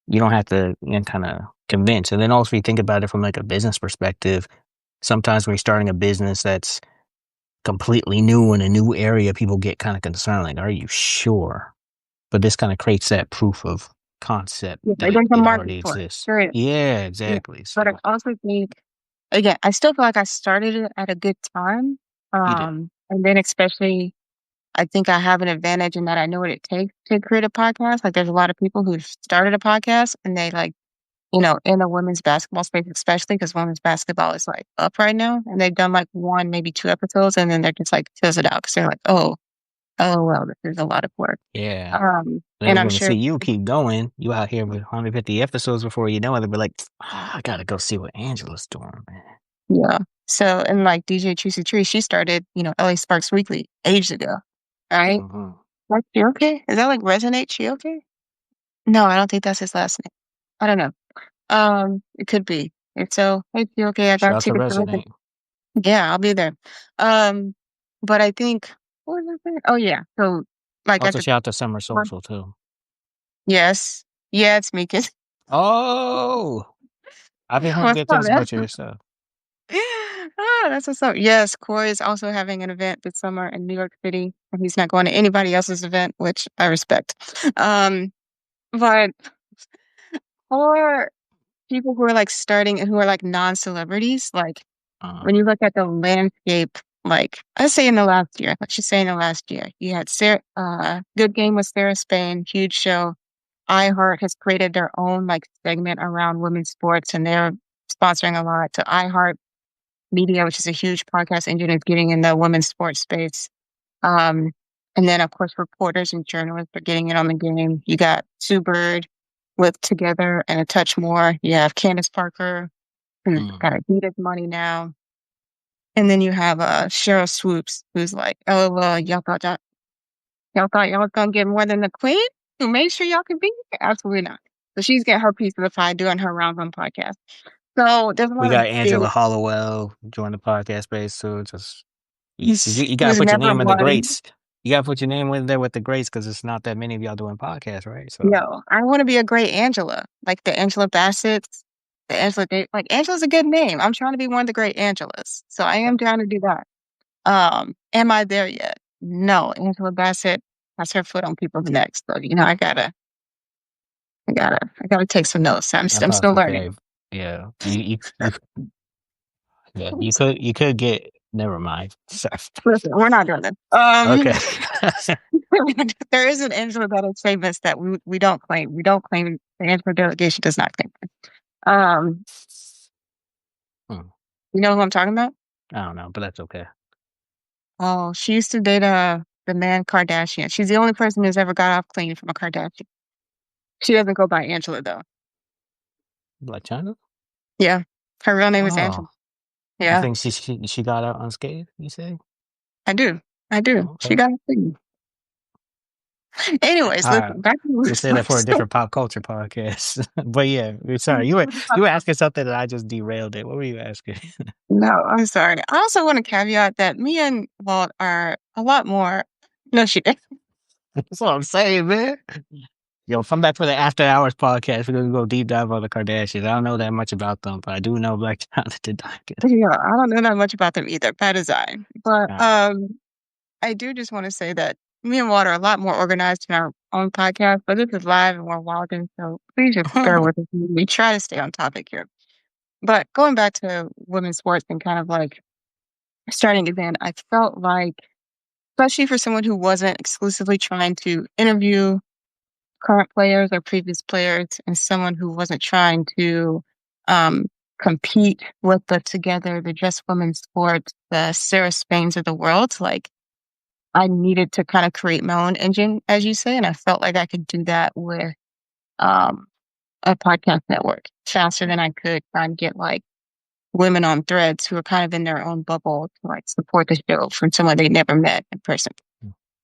you don't have to kind of convince. And then also, if you think about it from like a business perspective, sometimes when you're starting a business that's completely new in a new area, people get kind of concerned, like, "Are you sure?" But this kind of creates that proof of concept Yeah, that there's a it market already for it. exists. There is. Yeah, Yeah. exactly. But I So also think, again, I still feel like I started it at a good time. you did. And then especially I think I have an advantage in that I know what it takes to create a podcast. Like there's a lot of people who've started a podcast and they like, in the women's basketball space, especially because women's basketball is like up right now. And they've done like one, maybe 2 episodes, and then they're just like fills it out because they're like, oh, well, this is a lot of work. Yeah. And They're I'm gonna sure, see you keep going. You out here with 150 episodes before you know it. They'll be like, I gotta go see what Angela's doing, man. yeah. So, and like DJ Juicy Tree, she started, LA Sparks Weekly ages ago. All right. Hmm. Like, she okay? Is that like resonate? She okay? No, I don't think that's his last name. I don't know. It could be. If so, hey, you okay? I Shout got out to tickets to Resonate. Resonate. Yeah, I'll be there. Um, but I think, what was I saying? Oh, yeah. So, like at Also, the, shout out to Summer Social too. yes. Yeah, it's me. Oh, I've been hearing What's good up, things man? about your stuff. That's what's up. Yes, Corey is also having an event this summer in New York City, and he's not going to anybody else's event, which I respect. Um, but for people who are like starting who are like non-celebrities, like Uh, when you look at the landscape, like I say in the last year, let's just say in the last year, you had Sarah, Good Game with Sarah Spain, huge show. iHeart has created their own like segment around women's sports, and they're sponsoring a lot to iHeart. Media, which is a huge podcast engine, is getting in the women's sports space. Um, and then, of course, reporters and journalists are getting in on the game. You got Sue Bird with Together and A Touch More. You have Candace Parker, who's Mm. got Adidas money now. And then you have Cheryl Swoops, who's like, oh, well, y'all thought y'all was gonna get more than the queen who made sure y'all could be here? Absolutely not. So she's getting her piece of the pie doing her rounds on podcast. So there's a We lot of got big Angela Hollowell join the podcast space too. Just you gotta who's put your never name in the won. greats. You gotta put your name in there with the greats because it's not that many of y'all doing podcasts, right? So No, I want to be a great Angela, like the Angela Bassett's, the like Angela's a good name. I'm trying to be one of the great Angelas. So I am down to do that. Am I there yet? No, Angela Bassett has her foot on people's necks. So, I gotta take some notes. I I'm thought still okay, learning. yeah, yeah, you could get. Never mind. Sorry. Listen, we're not doing this. Okay. There is an Angela Bassett famous that we don't claim. We don't claim the Angela delegation does not claim it. Um, Hmm, you know who I'm talking about? I don't know, but that's okay. Oh, she used to date the man Kardashian. She's the only person who's ever got off clean from a Kardashian. She doesn't go by Angela though. Black China? Yeah, her real name is Oh, Angela. you Yeah, think she got out unscathed? You say? I do. I do. Oh, She okay. got off clean. Anyways, All right. listen, back to We'll the say that for a sports. different pop culture podcast. But yeah, sorry. You were asking something that I just derailed it. What were you asking? No, I'm sorry. I also want to caveat that me and Walt are a lot more. No, she did. That's what I'm saying, man. Yo, come back for the After Hours podcast. We're gonna go deep dive on the Kardashians. I don't know that much about them, but I do know Black China did not get it. Yeah, I don't know that much about them either, by design. But All right. I do just want to say that me and Walt are a lot more organized in our own podcast, but this is live and we're wilding, so please just bear with us. We try to stay on topic here. But going back to women's sports and kind of like starting again, I felt like, especially for someone who wasn't exclusively trying to interview current players or previous players, and someone who wasn't trying to um, compete with the Just Women's Sports, the Sarah Spains of the world, like I needed to kind of create my own engine, as you say, and I felt like I could do that with um, a podcast network faster than I could try and get like women on threads who are kind of in their own bubble to like support the show from someone they never met in person.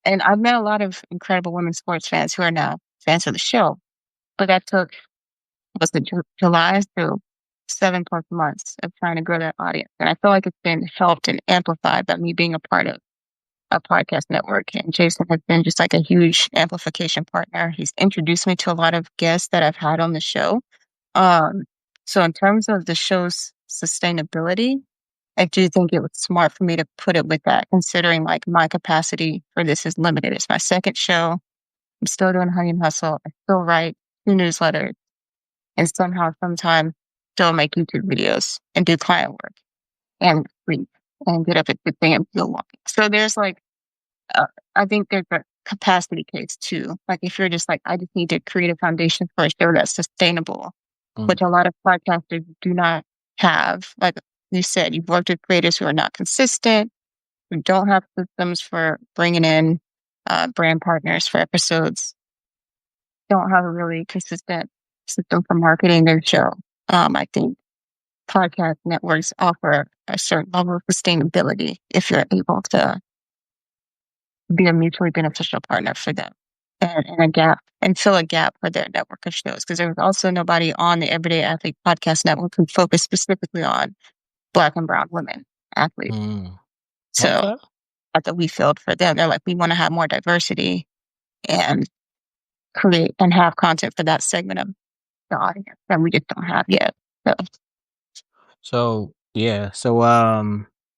And I've met a lot of incredible women's sports fans who are now fans of the show, but that took was it July through 7+ months of trying to grow that audience. And I feel like it's been helped and amplified by me being a part of a podcast network. And Jason has been just like a huge amplification partner. He's introduced me to a lot of guests that I've had on the show. Um, so in terms of the show's sustainability, I do think it was smart for me to put it with that, considering like my capacity for this is limited. It's my second show. I'm still doing Honey and Hustle. I still write 2 newsletters and somehow, sometime, still make YouTube videos and do client work and sleep and get up at 6 a.m. to go walking. So there's like, uh, I think there's a capacity case too. Like if you're just like, I just need to create a foundation for a show that's sustainable, Mm, which a lot of podcasters do not have. Like you said, you've worked with creators who are not consistent, who don't have systems for bringing in brand partners for episodes, don't have a really consistent system for marketing their show. I think podcast networks offer a certain level of sustainability if you're able to be a mutually beneficial partner for them and a gap and fill a gap for their network of shows. Because there was also nobody on the Everyday Athlete podcast network who focused specifically on Black and Brown women athletes. mm. So Okay. that we filled for them. They're like, we want to have more diversity and create and have content for that segment of the audience that we just don't have yet. So So yeah. So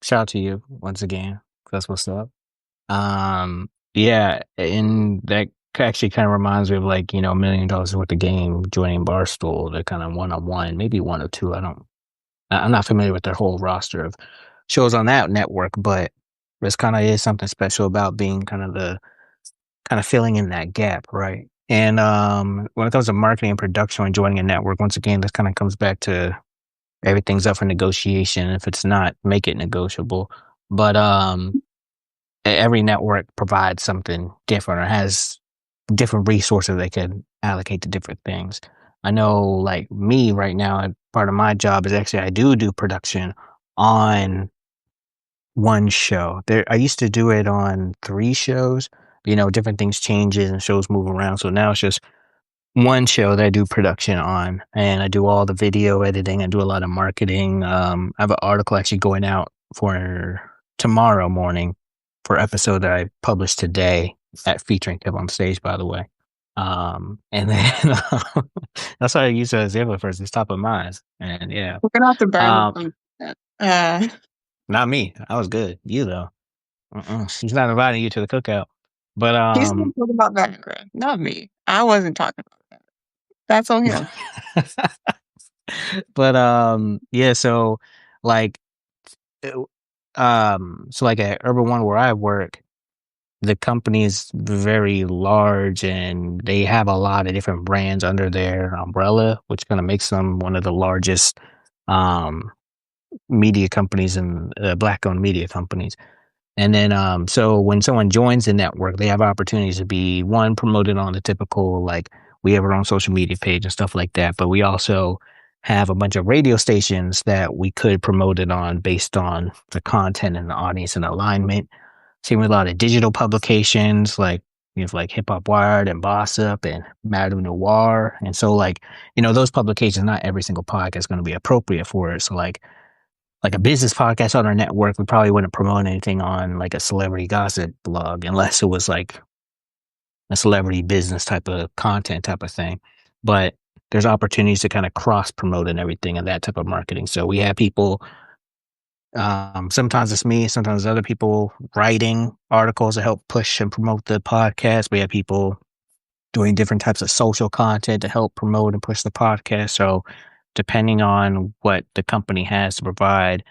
shout out to you once again. That's what's up. Yeah, and that actually kind of reminds me of like, $1 million worth of game joining Barstool. They're kind of one on one, maybe one or two. I'm not familiar with their whole roster of shows on that network, but this kind of is something special about being kind of filling in that gap, right? And when it comes to marketing and production and joining a network, once again, this kind of comes back to everything's up for negotiation. If it's not, make it negotiable. But every network provides something different or has different resources they can allocate to different things. I know, like me right now, part of my job is actually I do production on one show. There, I used to do it on three shows. You know, different things changes and shows move around. So now it's just one show that I do production on, and I do all the video editing. I do a lot of marketing. I have an article actually going out for tomorrow morning for episode that I published today at featuring Kev on stage, by the way. And then that's why I use it as the example first. It's top of mind, and yeah. We're gonna have to burn Um, some. Uh, Not me. I was good. You though. He's not inviting you to the cookout. But he's not talking about Viagra, not me. I wasn't talking about that. That's on him. but yeah, so like so like at Urban One where I work, the company is very large and they have a lot of different brands under their umbrella, which kind of makes them one of the largest um media companies and black owned media companies. And then, so when someone joins the network, they have opportunities to be one promoted on the typical, like we have our own social media page and stuff like that. But we also have a bunch of radio stations that we could promote it on based on the content and the audience and alignment. Same with a lot of digital publications, like we have like Hip Hop Wired and Boss Up and Madame Noir. And so like, those publications, not every single podcast is going to be appropriate for it. So like a business podcast on our network, we probably wouldn't promote anything on like a celebrity gossip blog unless it was like a celebrity business type of content type of thing. But there's opportunities to kind of cross promote and everything and that type of marketing. So we have people, sometimes it's me, sometimes other people writing articles to help push and promote the podcast. We have people doing different types of social content to help promote and push the podcast. So depending on what the company has to provide,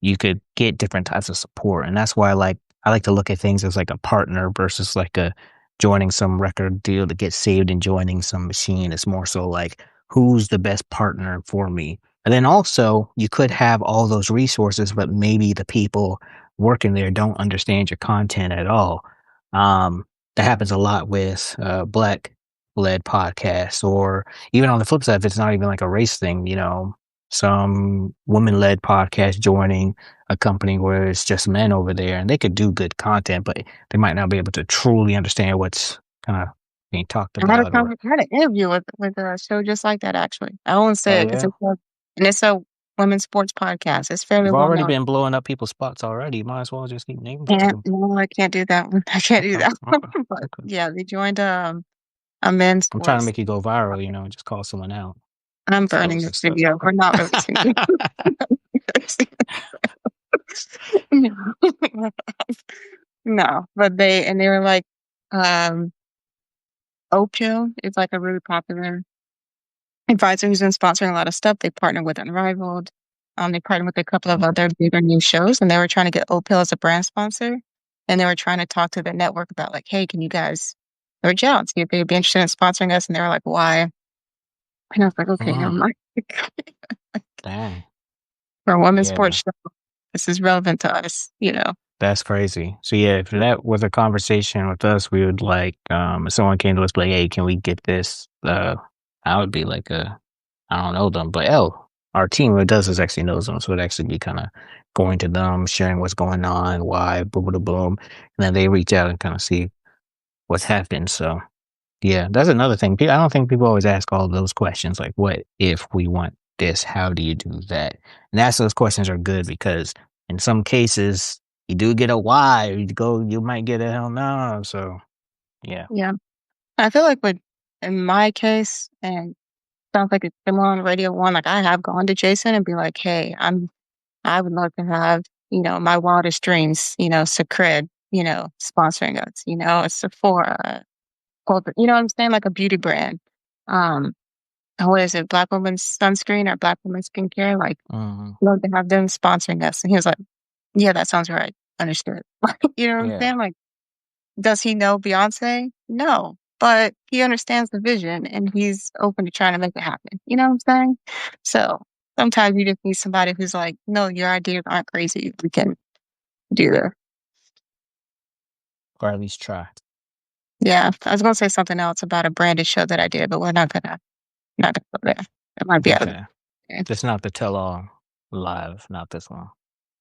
you could get different types of support. And that's why I like to look at things as like a partner versus like a joining some record deal to get saved and joining some machine. It's more so like who's the best partner for me. And then also you could have all those resources, but maybe the people working there don't understand your content at all. That happens a lot with black led podcasts, or even on the flip side, if it's not even like a race thing, some woman led podcast joining a company where it's just men over there and they could do good content, but they might not be able to truly understand what's kind of being talked about or, I had an interview with a show just like that. Actually, I won't oh say it because yeah, it's a women's sports podcast. It's fairly you've well already known. been blowing up people's spots already. You might as well just keep name drop Can't them. no, I can't do that one. I can't do Okay, that one. okay, But okay. yeah, they joined a men's I'm trying to sports. make you go viral, just call someone out. I'm burning Post this and stuff. video. We're not releasing it. No. No, but they were like, um, Oakhill is like a really popular advisor who's been sponsoring a lot of stuff. They partnered with Unrivaled. They partnered with a couple of other bigger new shows, and they were trying to get Oakhill as a brand sponsor. And they were trying to talk to the network about like, hey, can you guys reach out, see if they'd be interested in sponsoring us? And they were like, why? And I was like, okay, never Mm, mind. dang. For a women's Yeah. sports show, this is relevant to us. That's crazy. So yeah, if that was a conversation with us, we would like, if someone came to us like, hey, can we get this? I would be like, I don't know them, but our team who does this actually knows them. So it'd actually be kind of going to them, sharing what's going on, why, boom, boom, boom. And then they reach out and kind of see what's happened. So yeah, that's another thing. I don't think people always ask all those questions like, what if we want this? How do you do that? And that's those questions are good because in some cases you do get a why. You might get a hell no. So yeah. Yeah. I feel like in my case, and sounds like it's similar on Radio One, like I have gone to Jason and be like, hey, I would love to have, my wildest dreams, Secret, sponsoring us, a Sephora, corporate, you know what I'm saying? Like a beauty brand. Um, and what is it, Black Women's Sunscreen or Black Women's Skincare? Like, Mhm. love to have them sponsoring us. And he was like, yeah, that sounds right. Understood. You know what I'm Yeah. saying? Like, does he know Beyonce? No, but he understands the vision and he's open to trying to make it happen. You know what I'm saying? So sometimes you just need somebody who's like, "No, your ideas aren't crazy. We can do this." or at least try. Yeah, I was gonna say something else about a branded show that I did, but we're not gonna go there. It might be out of the Okay. okay. Just not the tell all live, not this one.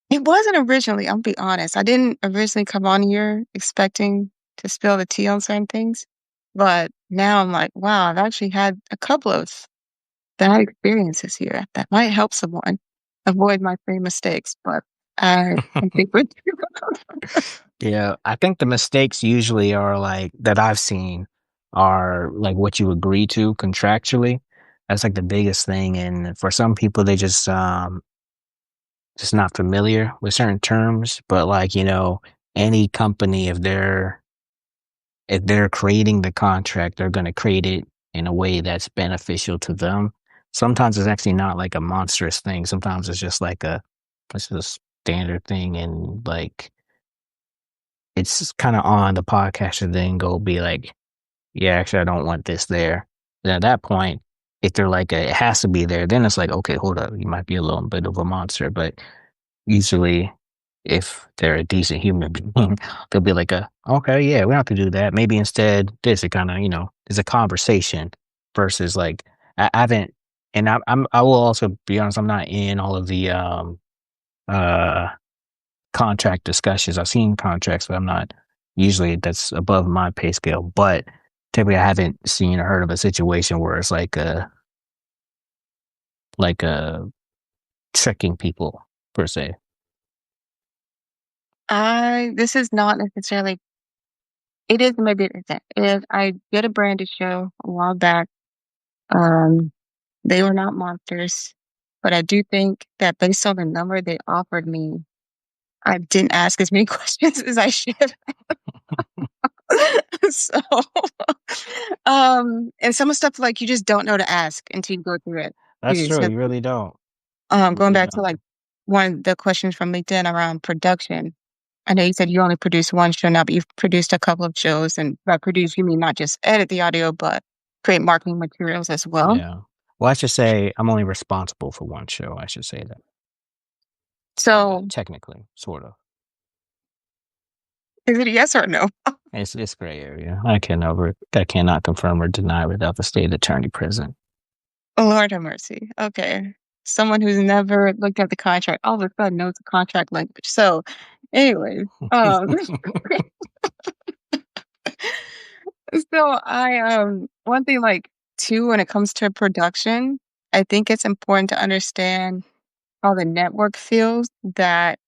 It wasn't originally, I'll be honest. I didn't originally come on here expecting to spill the tea on certain things, but now I'm like, wow, I've actually had a couple of bad experiences here that might help someone avoid my same mistakes, but I think we're Yeah, I think the mistakes usually are like that I've seen are like what you agree to contractually. That's like the biggest thing. And for some people, they just not familiar with certain terms. But like, any company, if they're creating the contract, they're going to create it in a way that's beneficial to them. Sometimes it's actually not like a monstrous thing. Sometimes it's just a standard thing. And like, it's kind of on the podcaster then go be like, yeah, actually, I don't want this there. And at that point, if they're like, it has to be there, then it's like, okay, hold up. You might be a little bit of a monster, but usually if they're a decent human being, they'll be like, okay, yeah, we don't have to do that. Maybe instead this, it kind of, is a conversation versus like, I haven't, and I will also be honest, I'm not in all of the, uh, contract discussions. I've seen contracts, but I'm not usually that's above my pay scale. But typically, I haven't seen or heard of a situation where it's like a tricking people per se. I this is not necessarily it is maybe it's that. If I did a branded show a while back, um, they were not monsters, but I do think that based on the number they offered me, I didn't ask as many questions as I should. So, and some of stuff like you just don't know to ask until you go through it. That's Too. true. So, You really don't. You going really back to don't. like one of the questions from LinkedIn around production. I know you said you only produce one show now, but you've produced a couple of shows, and by produce you mean not just edit the audio, but create marketing materials as well. Yeah. Well, I should say I'm only responsible for one show. I should say that. Kind of So, technically, sort of. is it a yes or no? It's gray area. I cannot confirm or deny without the state attorney present. Lord have mercy. Okay. Someone who's never looked at the contract all of a sudden knows the contract language. So, anyways, so one thing like too when it comes to production, I think it's important to understand how the network feels that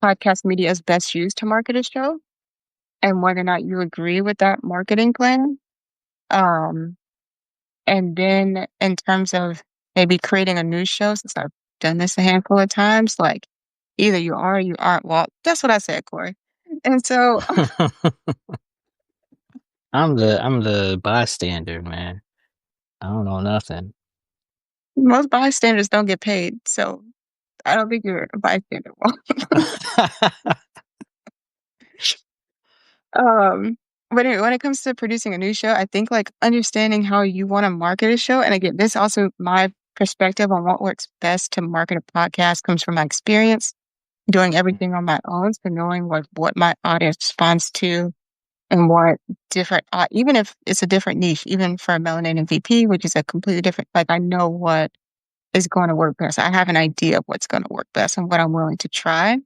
podcast media is best used to market a show and whether or not you agree with that marketing plan. Um, and then in terms of maybe creating a new show, since I've done this a handful of times, like either you are or you aren't. Well, that's what I said, Corey. And so I'm the bystander, man. I don't know nothing. most bystanders don't get paid. So I don't think you're a bystander. Um, but anyway, when it comes to producing a new show, I think like understanding how you want to market a show, and again, this also my perspective on what works best to market a podcast comes from my experience doing everything on my own. So knowing what my audience responds to and what different, even if it's a different niche, even for a melanated VP, which is a completely different, like I know what is going to work best. I have an idea of what's going to work best and what I'm willing to try.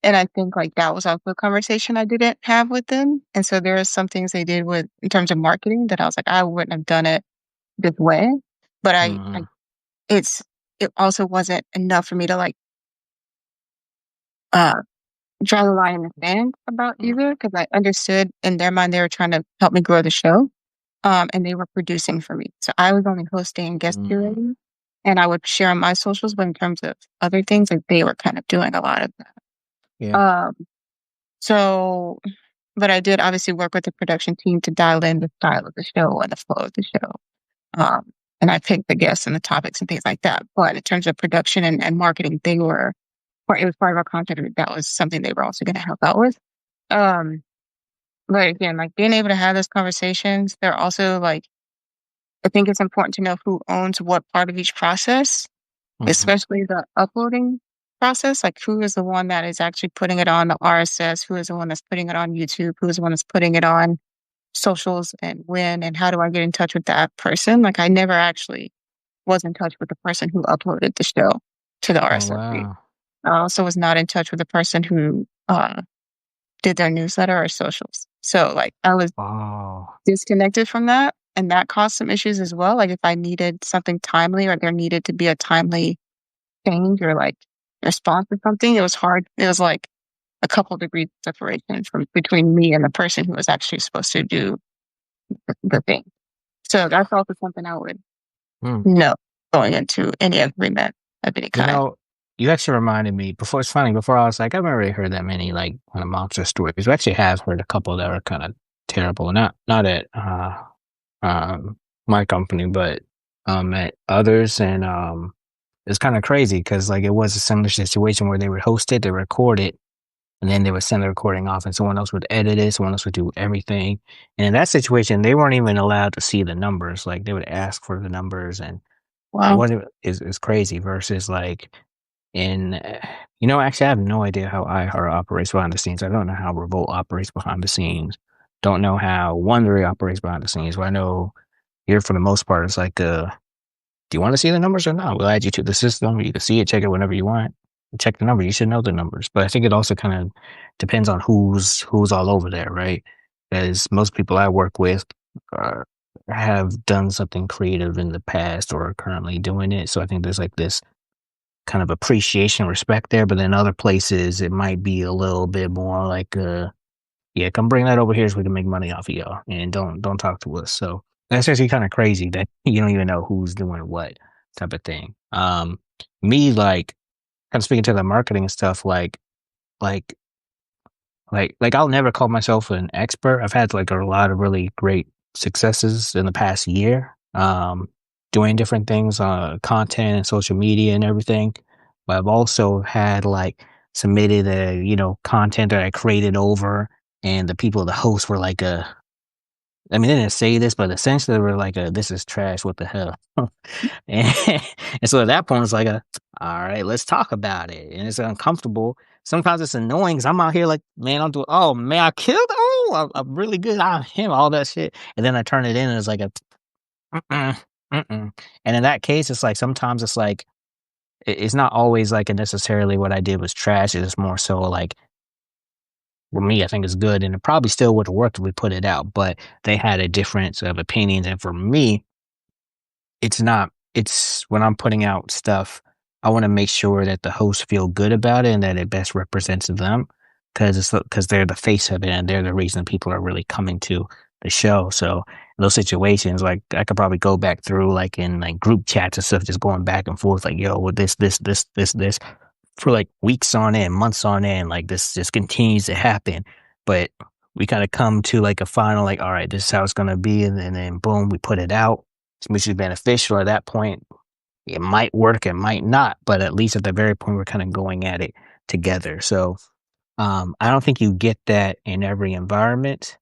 And I think, like, that was also a conversation I didn't have with them, and so there are some things they did with in terms of marketing that I was like, "I wouldn't have done it this way," but I Mhm, it's it also wasn't enough for me to, like, uh, draw the line in the sand about mm, either because I understood in their mind they were trying to help me grow the show, and they were producing for me. So I was only hosting and guest mhm. curating, and I would share on my socials, but in terms of other things, like, they were kind of doing a lot of that. Yeah. Um, so But I did obviously work with the production team to dial in the style of the show and the flow of the show. Um, and I picked the guests and the topics and things like that. But in terms of production and marketing, it was part of our contract. That was something they were also going to help out with. Um, but again, like being able to have those conversations, they're also like, I think it's important to know who owns what part of each process. Mhm. especially the uploading process. Like, who is the one that is actually putting it on the RSS? Who is the one that's putting it on YouTube? Who is the one that's putting it on socials and when? And how do I get in touch with that person? Like, I never actually was in touch with the person who uploaded the show to the Oh, RSS feed. wow. I also was not in touch with the person who did their newsletter or socials. So, like, I was Oh. disconnected from that, and that caused some issues as well. Like, if I needed something timely or there needed to be a timely change or, like, response to something, it was hard. It was, like, a couple degrees separation from between me and the person who was actually supposed to do the thing. So that's also something I would Mm. know going into any agreement of any You kind. know, you actually reminded me before it's funny, before I was like, I've never really heard that many like kind of monster stories. We actually have heard a couple that are kind of terrible. Not at my company, but at others. And it's kind of crazy because like it was a similar situation where they would host it, they record it, and then they would send the recording off and someone else would edit it, someone else would do everything. And in that situation, they weren't even allowed to see the numbers. Like they would ask for the numbers and Wow. what it is crazy versus like in actually I have no idea how iHeart operates behind the scenes. I don't know how Revolt operates behind the scenes. Don't know how Wondery operates behind the scenes. But I know here for the most part it's like do you want to see the numbers or not? We'll add you to the system. You can see it, check it whenever you want. Check the number. You should know the numbers. But I think it also kind of depends on who's all over there, right? Because most people I work with are, have done something creative in the past or are currently doing it. So I think there's like this kind of appreciation, respect there. But then other places, it might be a little bit more like, yeah, come bring that over here so we can make money off of y'all, and don't talk to us. So that's actually kind of crazy that you don't even know who's doing what type of thing. Me like kind of speaking to the marketing stuff, like like I'll never call myself an expert. I've had like a lot of really great successes in the past year, doing different things on content and social media and everything. But I've also had like submitted content that I created over, and the people, the hosts were like I mean, they didn't say this, but essentially they were like "This is trash. What the hell?" and, and so at that point, it's like "All right, let's talk about it." And it's uncomfortable. Sometimes it's annoying because I'm out here like, man, I'm doing. Oh man, I killed. Oh, I'm really good. I'm him. All that shit, and then I turn it in, and it's like a, mm-mm, mm-mm. And in that case, it's like sometimes it's like it's not always like a necessarily what I did was trash. It's more so like for me, I think it's good, and it probably still would have worked if we put it out, but they had a difference of opinions, and for me, it's not it's when I'm putting out stuff, I wanna make sure that the hosts feel good about it and that it best represents them, because they're the face of it, and they're the reason people are really coming to the show, so in those situations, like, I could probably go back through, like, in, like, group chats and stuff, just going back and forth, like, "Yo, well, this," for, like, weeks on end, months on end, like, this just continues to happen, but we kinda come to, like, a final, like, "Alright, this is how it's gonna be," and then boom, we put it out. It's mutually beneficial at that point. It might work, it might not, but at least at the very point, we're kinda going at it together, so, I don't think you get that in every environment,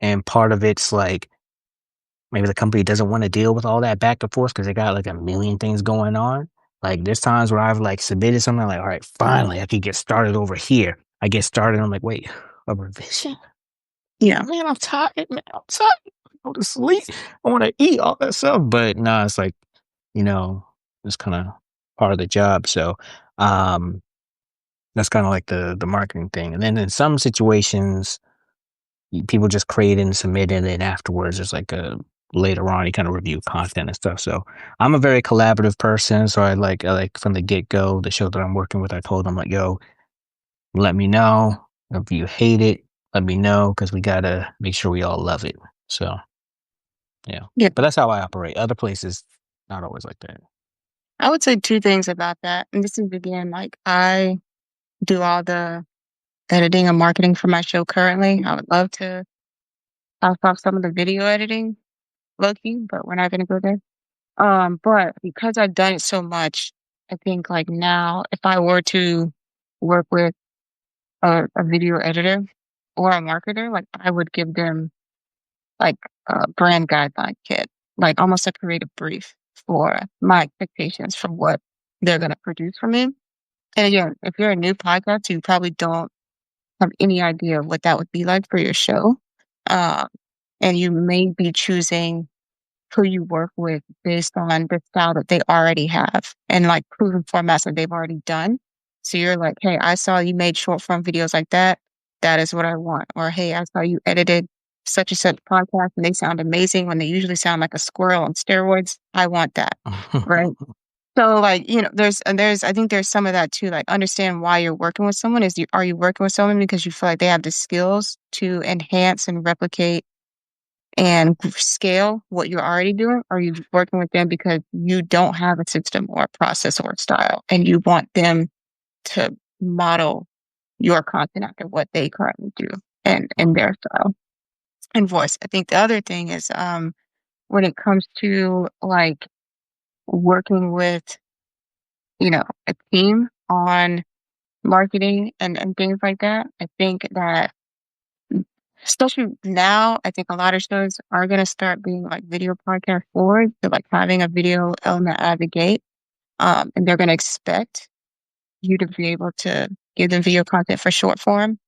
and part of it's, like, maybe the company doesn't wanna deal with all that back and forth because they got, like, a million things going on. Like, there's times where I've, like, submitted something, like, "Alright, finally, I can get started over here." I get started, I'm like, "Wait, a revision? Yeah. Man, I'm tired, man, I'm tired. I go to sleep. I wanna eat, all that stuff." But, no, it's like, you know, it's kinda part of the job, so, um, that's kinda like the marketing thing, and then in some situations people just create and submit it, and then afterwards, it's like a later on, you kind of review content and stuff. So I'm a very collaborative person. So I like from the get go, the show that I'm working with, I told them like, yo, let me know if you hate it. Let me know because we gotta make sure we all love it. So yeah, Yeah. but that's how I operate. Other places, not always like that. I would say two things about that. And this is again, like, I do all the editing and marketing for my show currently. I would love to house off some of the video editing, low key, but we're not gonna go there. But because I've done it so much, I think like now, if I were to work with a video editor or a marketer, like I would give them like a brand guideline kit, like almost a creative brief for my expectations for what they're going to produce from you. And again, if you're a new podcast, you probably don't have any idea of what that would be like for your show. Uh, and you may be choosing who you work with based on the style that they already have and like proven formats that they've already done. So you're like, hey, I saw you made short form videos like that. That is what I want. Or hey, I saw you edited such and such podcast and they sound amazing when they usually sound like a squirrel on steroids. I want that. Right. So like, I think there's some of that too. Like understand why you're working with someone. Are you working with someone because you feel like they have the skills to enhance and replicate and scale what you're already doing? Or are you working with them because you don't have a system or a process or a style and you want them to model your content after what they currently do and in their style and voice? I think the other thing is when it comes to like working with, a team on marketing and things like that, I think that especially now, I think a lot of shows are going to start being like video podcast forward. So like having a video element out of the gate. And they're going to expect you to be able to give them video content for short form.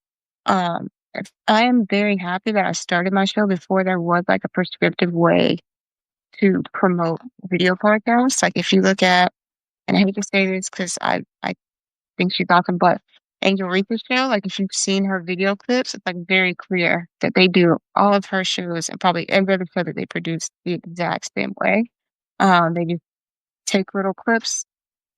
I am very happy that I started my show before there was like a prescriptive way to promote video podcasts. Like if you look at, and I hate to say this because I think she's awesome, but Angel Reaper's show, like if you've seen her video clips, it's like very clear that they do all of her shows and probably every other show that they produce the exact same way. They just take little clips,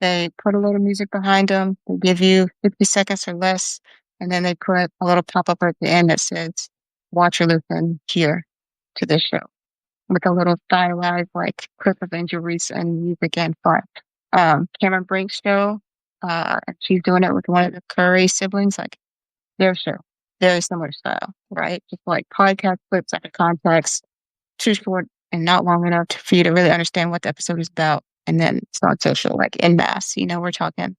they put a little music behind them, they give you 50 seconds or less, and then they put a little pop up at the end that says, watch or listen here to this show with a little stylized like clip of Angel Reese and music and fun. Cameron Brink's show, and she's doing it with one of the Curry siblings, like their show, very similar style, right? Just like podcast clips out of context, too short and not long enough for you to really understand what the episode is about. And then it's on social, like en masse, we're talking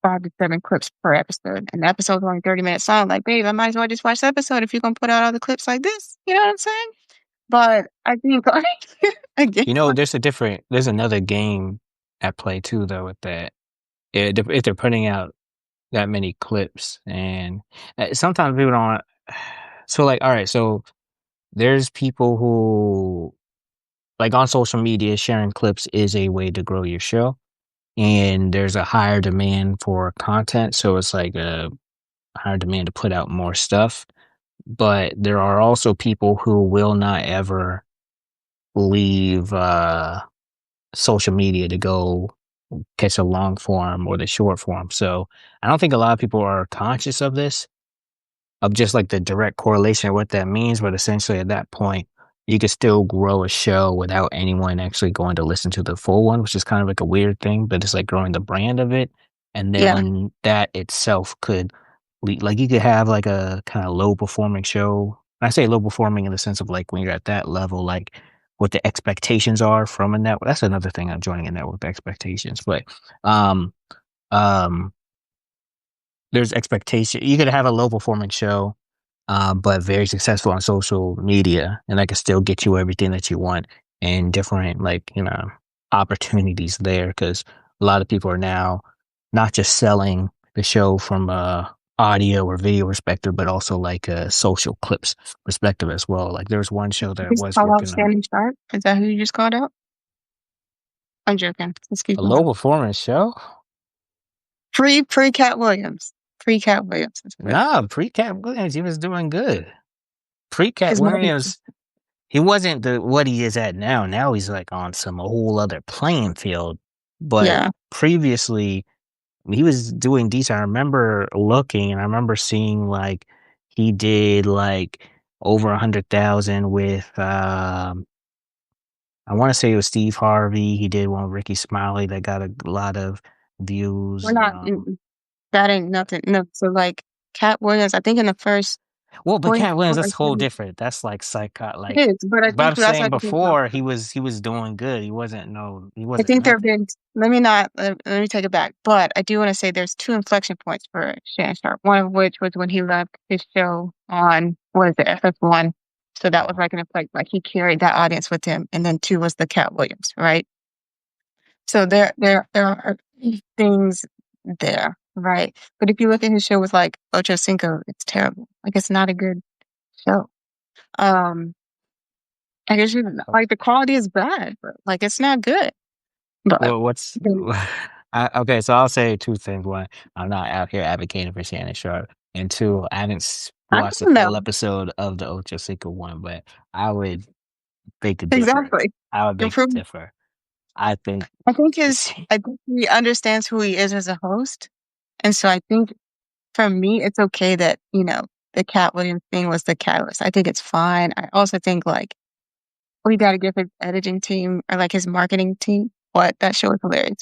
5 to 7 clips per episode. And the episode's only 30 minutes long. Like, babe, I might as well just watch the episode if you're going to put out all the clips like this. You know what I'm saying? But I think, like, again, There's another game at play too, though, with that. If they're putting out that many clips, and sometimes people don't. So, like, all right, so there's people who, like, on social media, sharing clips is a way to grow your show, and there's a higher demand for content, so it's like a higher demand to put out more stuff. But there are also people who will not ever leave social media to go catch a long form or the short form. So I don't think a lot of people are conscious of this, of just like the direct correlation of what that means. But essentially, at that point, you could still grow a show without anyone actually going to listen to the full one, which is kind of like a weird thing, but it's like growing the brand of it. And yeah, then that itself could like you could have like a kind of low performing show. I say low performing in the sense of like when you're at that level, like what the expectations are from a network. That's another thing I'm joining a network, the expectations. But um um there's expectation. You could have a low performing show, but very successful on social media, and that can still get you everything that you want and different, like, opportunities there. Because a lot of people are now not just selling the show from a audio or video perspective, but also like a social clips perspective as well. Like there's one show that I just was call out working on, Standing Sharp. Is that who you just called out? I'm joking. Just keep a going. low performance show. Pre Cat Williams. Pre Cat Williams. That's what Nah, pre-Cat Williams, he was doing good. Pre-Cat his mother. Williams, he wasn't the what he is at now. Now he's like on some whole other playing field. But Yeah. previously, he was doing decent. I remember looking and I remember seeing like he did like over 100,000 with I want to say it was Steve Harvey. He did one with Ricky Smiley that got a lot of We're views. not, that ain't nothing. No. So like Cat Williams, I think in the first Well, but 20 Cat Williams, or that's whole something, different. That's like psycho it like is, but I but think I'm that's saying like, okay, no. before he was doing good. He I wasn't think there have nothing. been, let me not, let me take it back. But I do want to say there's 2 inflection points for Shannon Sharp. One of which was when he left his show on, what is it, FS1. So that was Oh. like an effect, like he carried that audience with him. And then two was the Cat Williams, right? So there are things there, right? But if you look at his show with like Ocho Cinco, it's terrible. Like it's not a good show. Um, I guess you Oh, like the quality is bad, but like it's not good. But well, what's then- okay? So I'll say two things. One, I'm not out here advocating for Shannon Sharp, and two, I haven't I watched a don't know full episode of the Ocho Cinco one, but I would beg to differ. exactly. I would beg to Improve. differ. I think I think he understands who he is as a host, and so I think for me, it's okay that the Cat Williams thing was the catalyst. I think it's fine. I also think like we got to give his editing team or like his marketing team what that show is hilarious.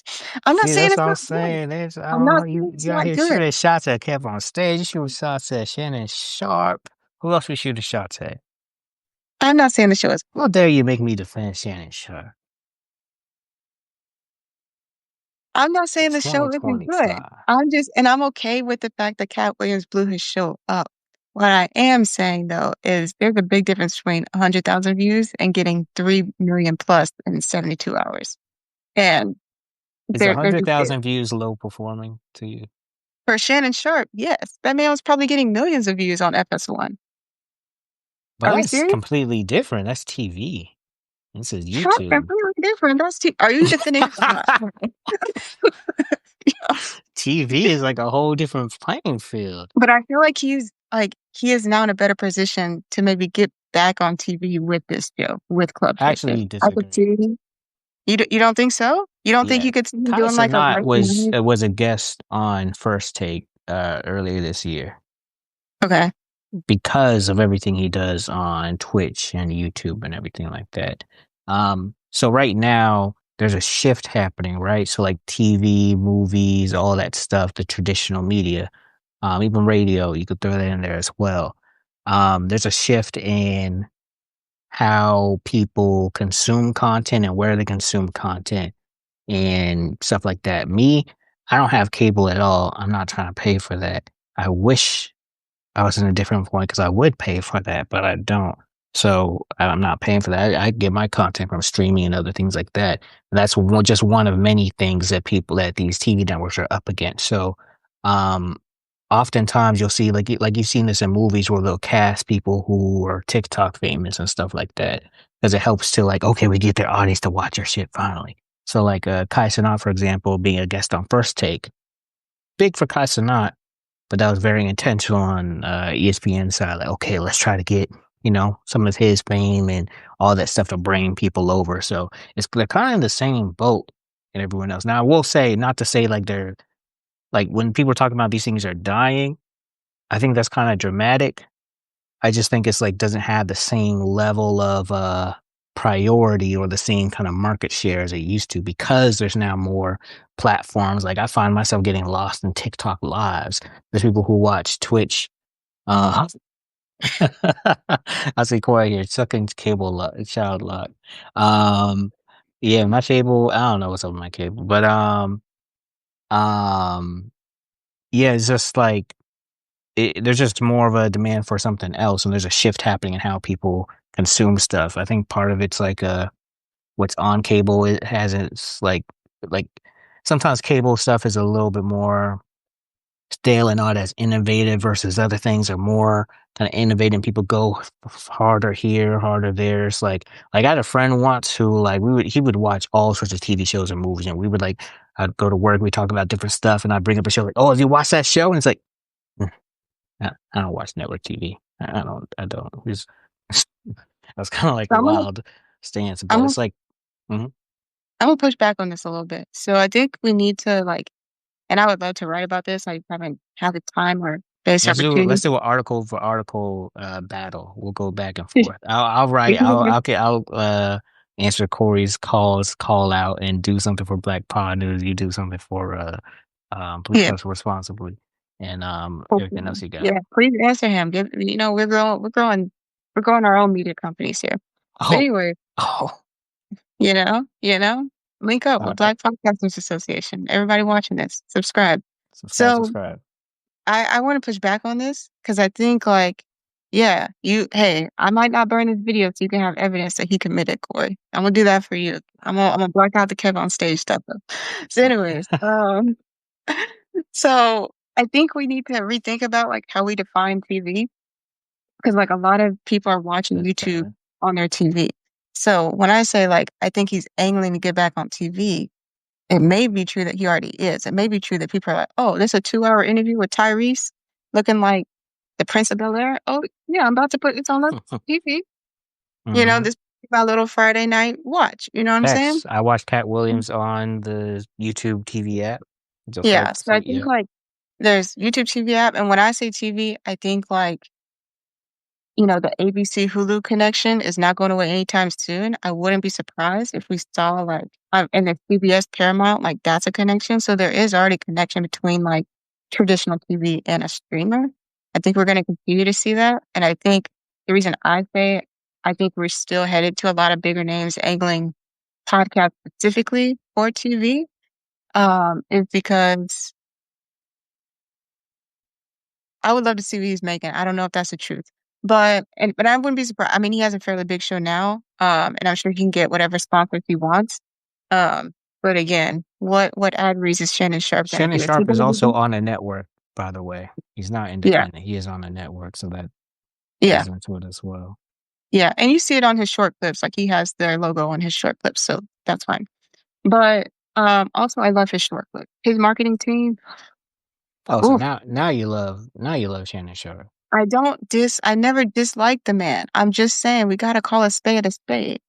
I'm not see, saying that's it's what I'm not good. saying. There's I'm not you saying it's you out not here good. shooting shots at Kev on stage. You shooting shots at Shannon Sharp. Who else we shooting shots at? I'm not saying the show is. How dare you make me defend Shannon Sharp? I'm not saying It's the show isn't good. 2025. I'm okay with the fact that Cat Williams blew his show up. What I am saying though is there's a big difference between 100,000 views and getting 3 million plus in 72 hours. And Is a there hundred just is. thousand views low performing to you? For Shannon Sharp, yes. That man was probably getting millions of views on FS1. But Are we that's serious? completely different. That's TV. This is How YouTube. completely different? Are you defending TV is like a whole different playing field. But I feel like he is now in a better position to maybe get back on TV with this show, with Club I Shay. actually I could disagree. see you don't think so? You don't think Yeah, you could see him Kai doing like a Cenat right behind was a guest on First Take earlier this year Okay. because of everything he does on Twitch and YouTube and everything like that. So right now there's a shift happening, right? So like TV, movies, all that stuff, the traditional media, even radio, you could throw that in there as well. There's a shift in how people consume content and where they consume content and stuff like that. Me, I don't have cable at all. I'm not trying to pay for that. I wish I was in a different point because I would pay for that, but I don't. So I'm not paying for that. I get my content from streaming and other things like that. And that's just one of many things that these TV networks are up against. So, um, oftentimes you'll see like you've seen this in movies where they'll cast people who are TikTok famous and stuff like that because it helps to like, okay, we get their audience to watch your shit finally. So like Kai Cenat, for example, being a guest on First Take, big for Kai Cenat, but that was very intentional on ESPN side. Like, okay, let's try to get some of his fame and all that stuff to bring people over. So they're kind of in the same boat and everyone else. Now, I will say, not to say like they're like when people are talking about these things are dying. I think that's kind of dramatic. I just think it's like doesn't have the same level of priority or the same kind of market share as it used to because there's now more platforms. Like I find myself getting lost in TikTok lives. There's people who watch Twitch. Uh, I see Corey here sucking cable child lock. Um, yeah, my cable. I don't know what's up with my cable, but um, yeah, it's just like there's just more of a demand for something else, and there's a shift happening in how people consume stuff. I think part of it's like what's on cable. It has its like sometimes cable stuff is a little bit more stale and not as innovative versus other things are more kind of innovative. And people go harder here, harder there. It's like I had a friend once who like he would watch all sorts of TV shows and movies, and we would like I'd go to work, we talk about different stuff, and I'd bring up a show like, oh, have you watched that show? And it's like. "Mm, I don't watch network TV. I don't. That's kind of like So a wild stance, I'm but gonna it's like, mhm. I'm gonna push back on this a little bit. So I think we need to like, and I would love to write about this. I haven't had the time or this Let's opportunity. do an article for article battle. We'll go back and forth. I'll write. I'll answer Corey's call out, and do something for Black Pod News. You do something for Please Yeah, Touch Responsibly, and everything else hopefully. you got. Yeah, please answer him. We're growing our own media companies here. But Oh, anyway, oh, link up all with right. Black Podcasters Association. Everybody watching this, subscribe. Subscribe, So subscribe. I want to push back on this because I think like Yeah, hey, I might not burn his video so you can have evidence that he committed, Corey. I'm gonna do that for you. I'm gonna block out the Kev on stage stuff though. So anyways, so I think we need to rethink about like how we define TV because like a lot of people are watching YouTube Okay. on their TV. So when I say like I think he's angling to get back on TV, it may be true that he already is. It may be true that people are like, oh, this is a 2 hour interview with Tyrese looking like the Prince of Bel-Air. Oh, yeah, I'm about to put this on the TV. Hmm. This my little Friday night watch. You know what I'm saying? Facts. I watched Cat Williams on the YouTube TV app. Just like, Yeah. So so I think yeah. like there's YouTube TV app, and when I say TV, I think like the ABC Hulu connection is not going away anytime soon. I wouldn't be surprised if we saw like and the CBS Paramount, like that's a connection. So there is already connection between like traditional TV and a streamer. I think we're going to continue to see that. And I think the reason I think we're still headed to a lot of bigger names angling podcasts specifically for TV, is because I would love to see what he's making. I don't know if that's the truth. But I wouldn't be surprised. I mean, he has a fairly big show now, and I'm sure he can get whatever sponsors he wants. Um, but again, what ad reads is Shannon Sharp gonna Shannon do? Is he Sharp is gonna also do? on a network, by the way. He's not Yeah, independent. He is on a network, so that yeah, plays into it as well. yeah. And you see it on his short clips. Like he has their logo on his short clips, so that's fine. But also I love his short clip. His marketing team. Oh, so Oof, now you love Shannon Sharp. I never disliked the man. I'm just saying we gotta call a spade a spade.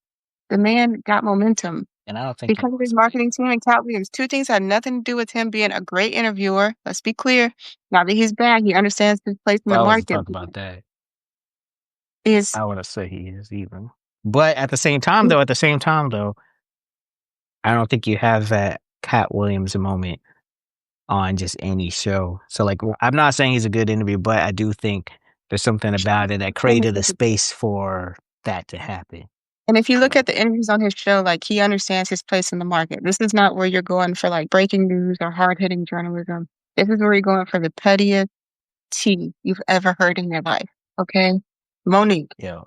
The man got momentum And I don't think he because of wants his to be. marketing team and Cat Williams. Two things had nothing to do with him being a great interviewer. Let's be clear. Now that he's back, he understands his place in Well, the I wasn't market. talking about that. Is I wouldn't say he is even. But at the same time though, I don't think you have that Cat Williams moment on just any show. So like I'm not saying he's a good interview, but I do think there's something about it that created a space for that to happen. and if you look So at the interviews on his show, like he understands his place in the market. This is not where you're going for like breaking news or hard hitting journalism. This is where you're going for the pettiest tea you've ever heard in your life. Okay, Monique, yeah,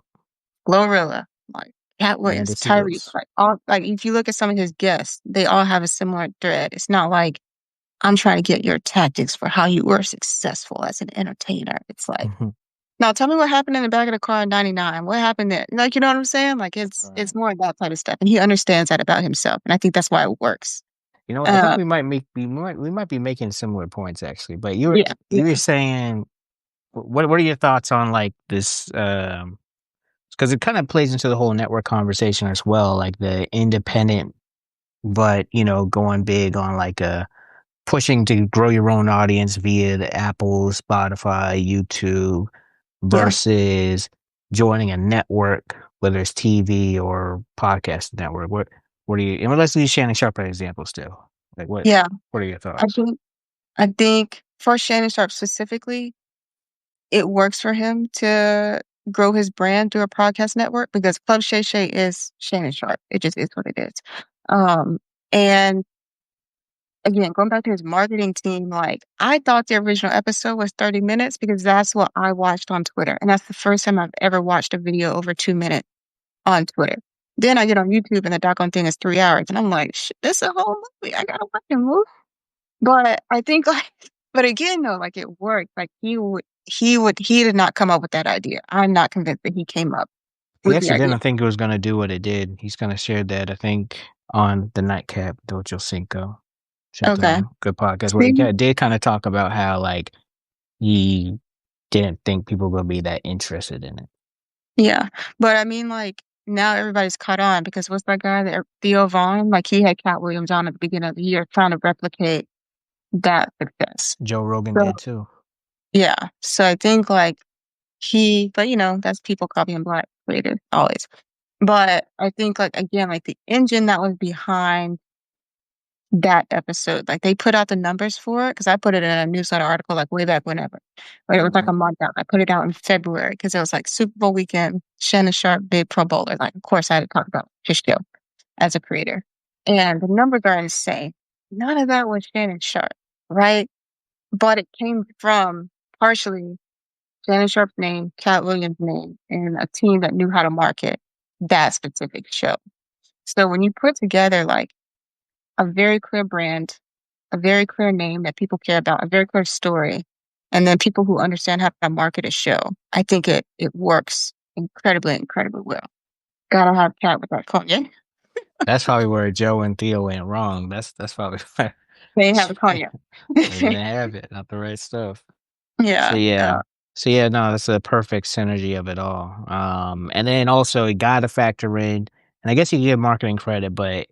Glorilla, like Cat and Williams, this he Tyrese, goes. like all like if you look at some of his guests, they all have a similar thread. It's not like I'm trying to get your tactics for how you were successful as an entertainer. It's like, now tell me what happened in the back of the car in '99. What happened there? Like, you know what I'm saying? Like, it's Right. more of that type of stuff, and he understands that about himself, and I think that's why it works. You know what? I think Uh, we might be making similar points actually. But you were yeah, yeah, you were saying what are your thoughts on like this? Because it kind of plays into the whole network conversation as well, like the independent, but going big on like pushing to grow your own audience via the Apple, Spotify, YouTube yeah, versus joining a network, whether it's TV or podcast network. What do you? And let's use Shannon Sharp as an example still. Like yeah. what are your I thoughts? think I think for Shannon Sharp specifically, it works for him to grow his brand through a podcast network because Club Shay Shay is Shannon Sharp. It just is what it is. And again, going back to his marketing team, like I thought the original episode was 30 minutes because that's what I watched on Twitter. And that's the first time I've ever watched a video over 2 minutes on Twitter. Then I get on YouTube and the doggone thing is 3 hours. And I'm like, shit, this is a whole movie. I gotta watch the movie. But I think like, but again though, like it worked. Like he did not come up with that idea. I'm not convinced that he came up He with the actually idea. didn't think it was gonna do what it did. He's gonna share that I think on the Nightcap Dojo Cinco. Check it Okay. out. Good podcast where he See? did kind of talk about how like he didn't think people were gonna be that interested in it. Yeah. But I mean, like, now everybody's caught on because what's that guy that Theo Vaughn? Like he had Cat Williams on at the beginning of the year trying to replicate that success. Joe Rogan So did too. yeah. So I think like but that's people copying black creators always. But I think like again, like the engine that was behind that episode, like they put out the numbers for it because I put it in a newsletter article like way back whenever. But it was like Mhm. a month out. I put it out in February because it was like Super Bowl weekend, Shannon Sharp, big Pro Bowler. Like, of course, I had to talk about his show as a creator. And the numbers are insane. None of that was Shannon Sharp, right? But it came from partially Shannon Sharp's name, Cat Williams' name, and a team that knew how to market that specific show. So when you put together like a very clear brand, a very clear name that people care about, a very clear story, and then people who understand how to market a show, I think it works incredibly, incredibly well. Gotta have Cat with that cognac. That's probably where Joe and Theo went wrong. That's probably where They have a cognac. they didn't have it, not the right stuff. So Yeah, yeah. So yeah, no, that's a perfect synergy of it all. And then also you gotta factor in, and I guess you give marketing credit, but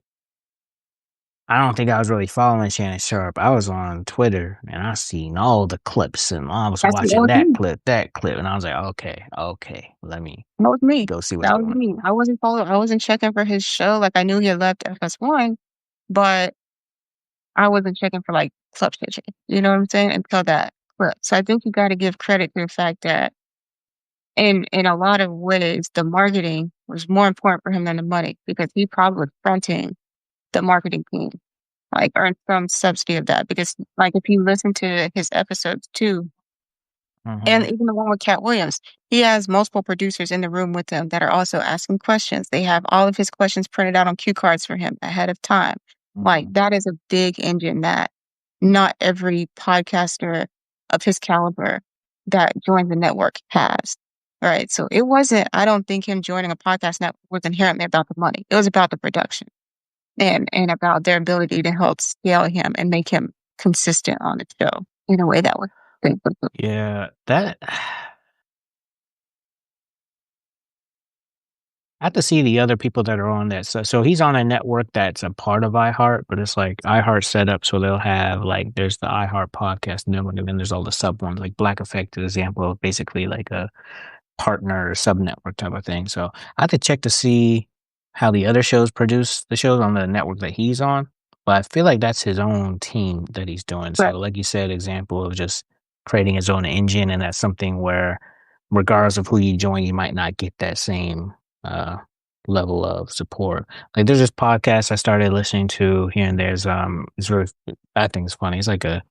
I don't think I was really following Shannon Sharp. I was on Twitter and I seen all the clips and I was that's that watching was me. that clip, and I was like, okay, okay, let me That was me. go see what's That was going on. me. I wasn't following. I wasn't checking for his show. Like I knew he had left FS1, but I wasn't checking for like club stitching. You know what I'm saying? Until that clip. So I think you got to give credit to the fact that in a lot of ways, the marketing was more important for him than the money because he probably was fronting the marketing team, like earned some subsidy of that. Because like if you listen to his episodes too, and Mhm, even the one with Cat Williams, he has multiple producers in the room with him that are also asking questions. They have all of his questions printed out on cue cards for him ahead of time. Like mhm. that is a big engine that not every podcaster of his caliber that joined the network has. Right. So it wasn't, I don't think him joining a podcast network was inherently about the money. It was about the production and about their ability to help scale him and make him consistent on the show in a way that was good. Yeah, that I have to see the other people that are on that. So he's on a network that's a part of iHeart, but it's like iHeart set up so they'll have like there's the iHeart podcast network, and then there's all the sub ones like Black Effect, is example of basically like a partner or sub network type of thing. So I have to check to see how the other shows produce the shows on the network that he's on. But I feel like that's his own team that he's doing. But So like you said, example of just creating his own engine, and that's something where regardless of who you join, you might not get that same uh level of support. Like there's this podcast I started listening to here and there's it's really I think it's funny. It's like a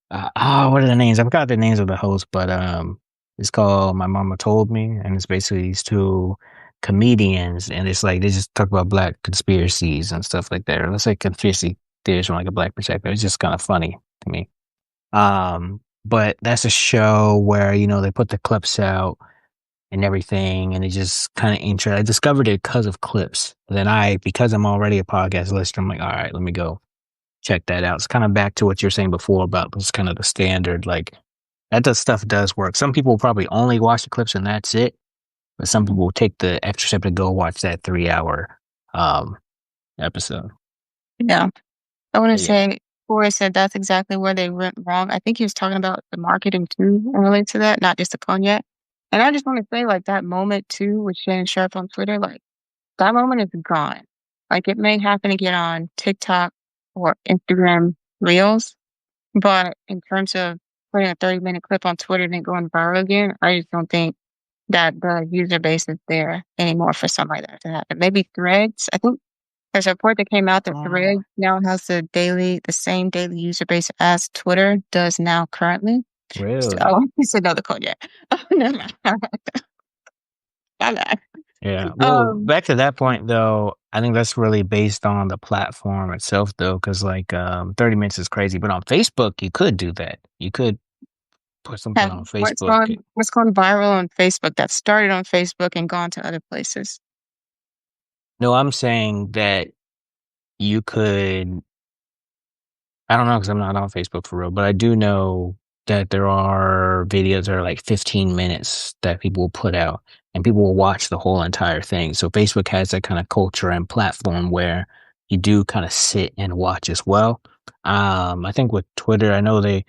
what are the names? I forgot the names of the hosts, but it's called My Mama Told Me, and it's basically these two comedians, and it's like they just talk about black conspiracies and stuff like that. Or let's say conspiracy theories from like a black perspective. It's just kind of funny to me. But that's a show where they put the clips out and everything, and it just kind of intro. I discovered it because of clips. Then because I'm already a podcast listener, I'm like, all right, let me go check that out. It's kind of back to what you're saying before about just kind of the standard, like that does stuff does work. Some people will probably only watch the clips and that's it, but some people will take the extra step to go watch that 3 hour um episode. yeah, I want to But yeah, say, Corey said that's exactly where they went wrong. I think he was talking about the marketing too, and relate to that, not just the cognac. And I just want to say, like that moment too with Shannon Sharp on Twitter, like that moment is gone. Like it may happen again on TikTok or Instagram Reels, but in terms of putting a 30-minute clip on Twitter and then going viral again, I just don't think that the user base is there anymore for something like that to happen. Maybe Threads. I think there's a report that came out that uh, Threads now has the same daily user base as Twitter does now currently. So, really. oh, he said no, the code yet. Oh, never mind. My bad. Yeah. Well, Um, back to that point though, I think that's really based on the platform itself though, because like 30 minutes is crazy, but on Facebook you could do that. You could put something have on Facebook. what's gone viral on Facebook that started on Facebook and gone to other places. No, I'm saying that you could I don't know because I'm not on Facebook for real, but I do know that there are videos that are like 15 minutes that people will put out and people will watch the whole entire thing. So Facebook has that kind of culture and platform where you do kind of sit and watch as well. I think with Twitter, I know they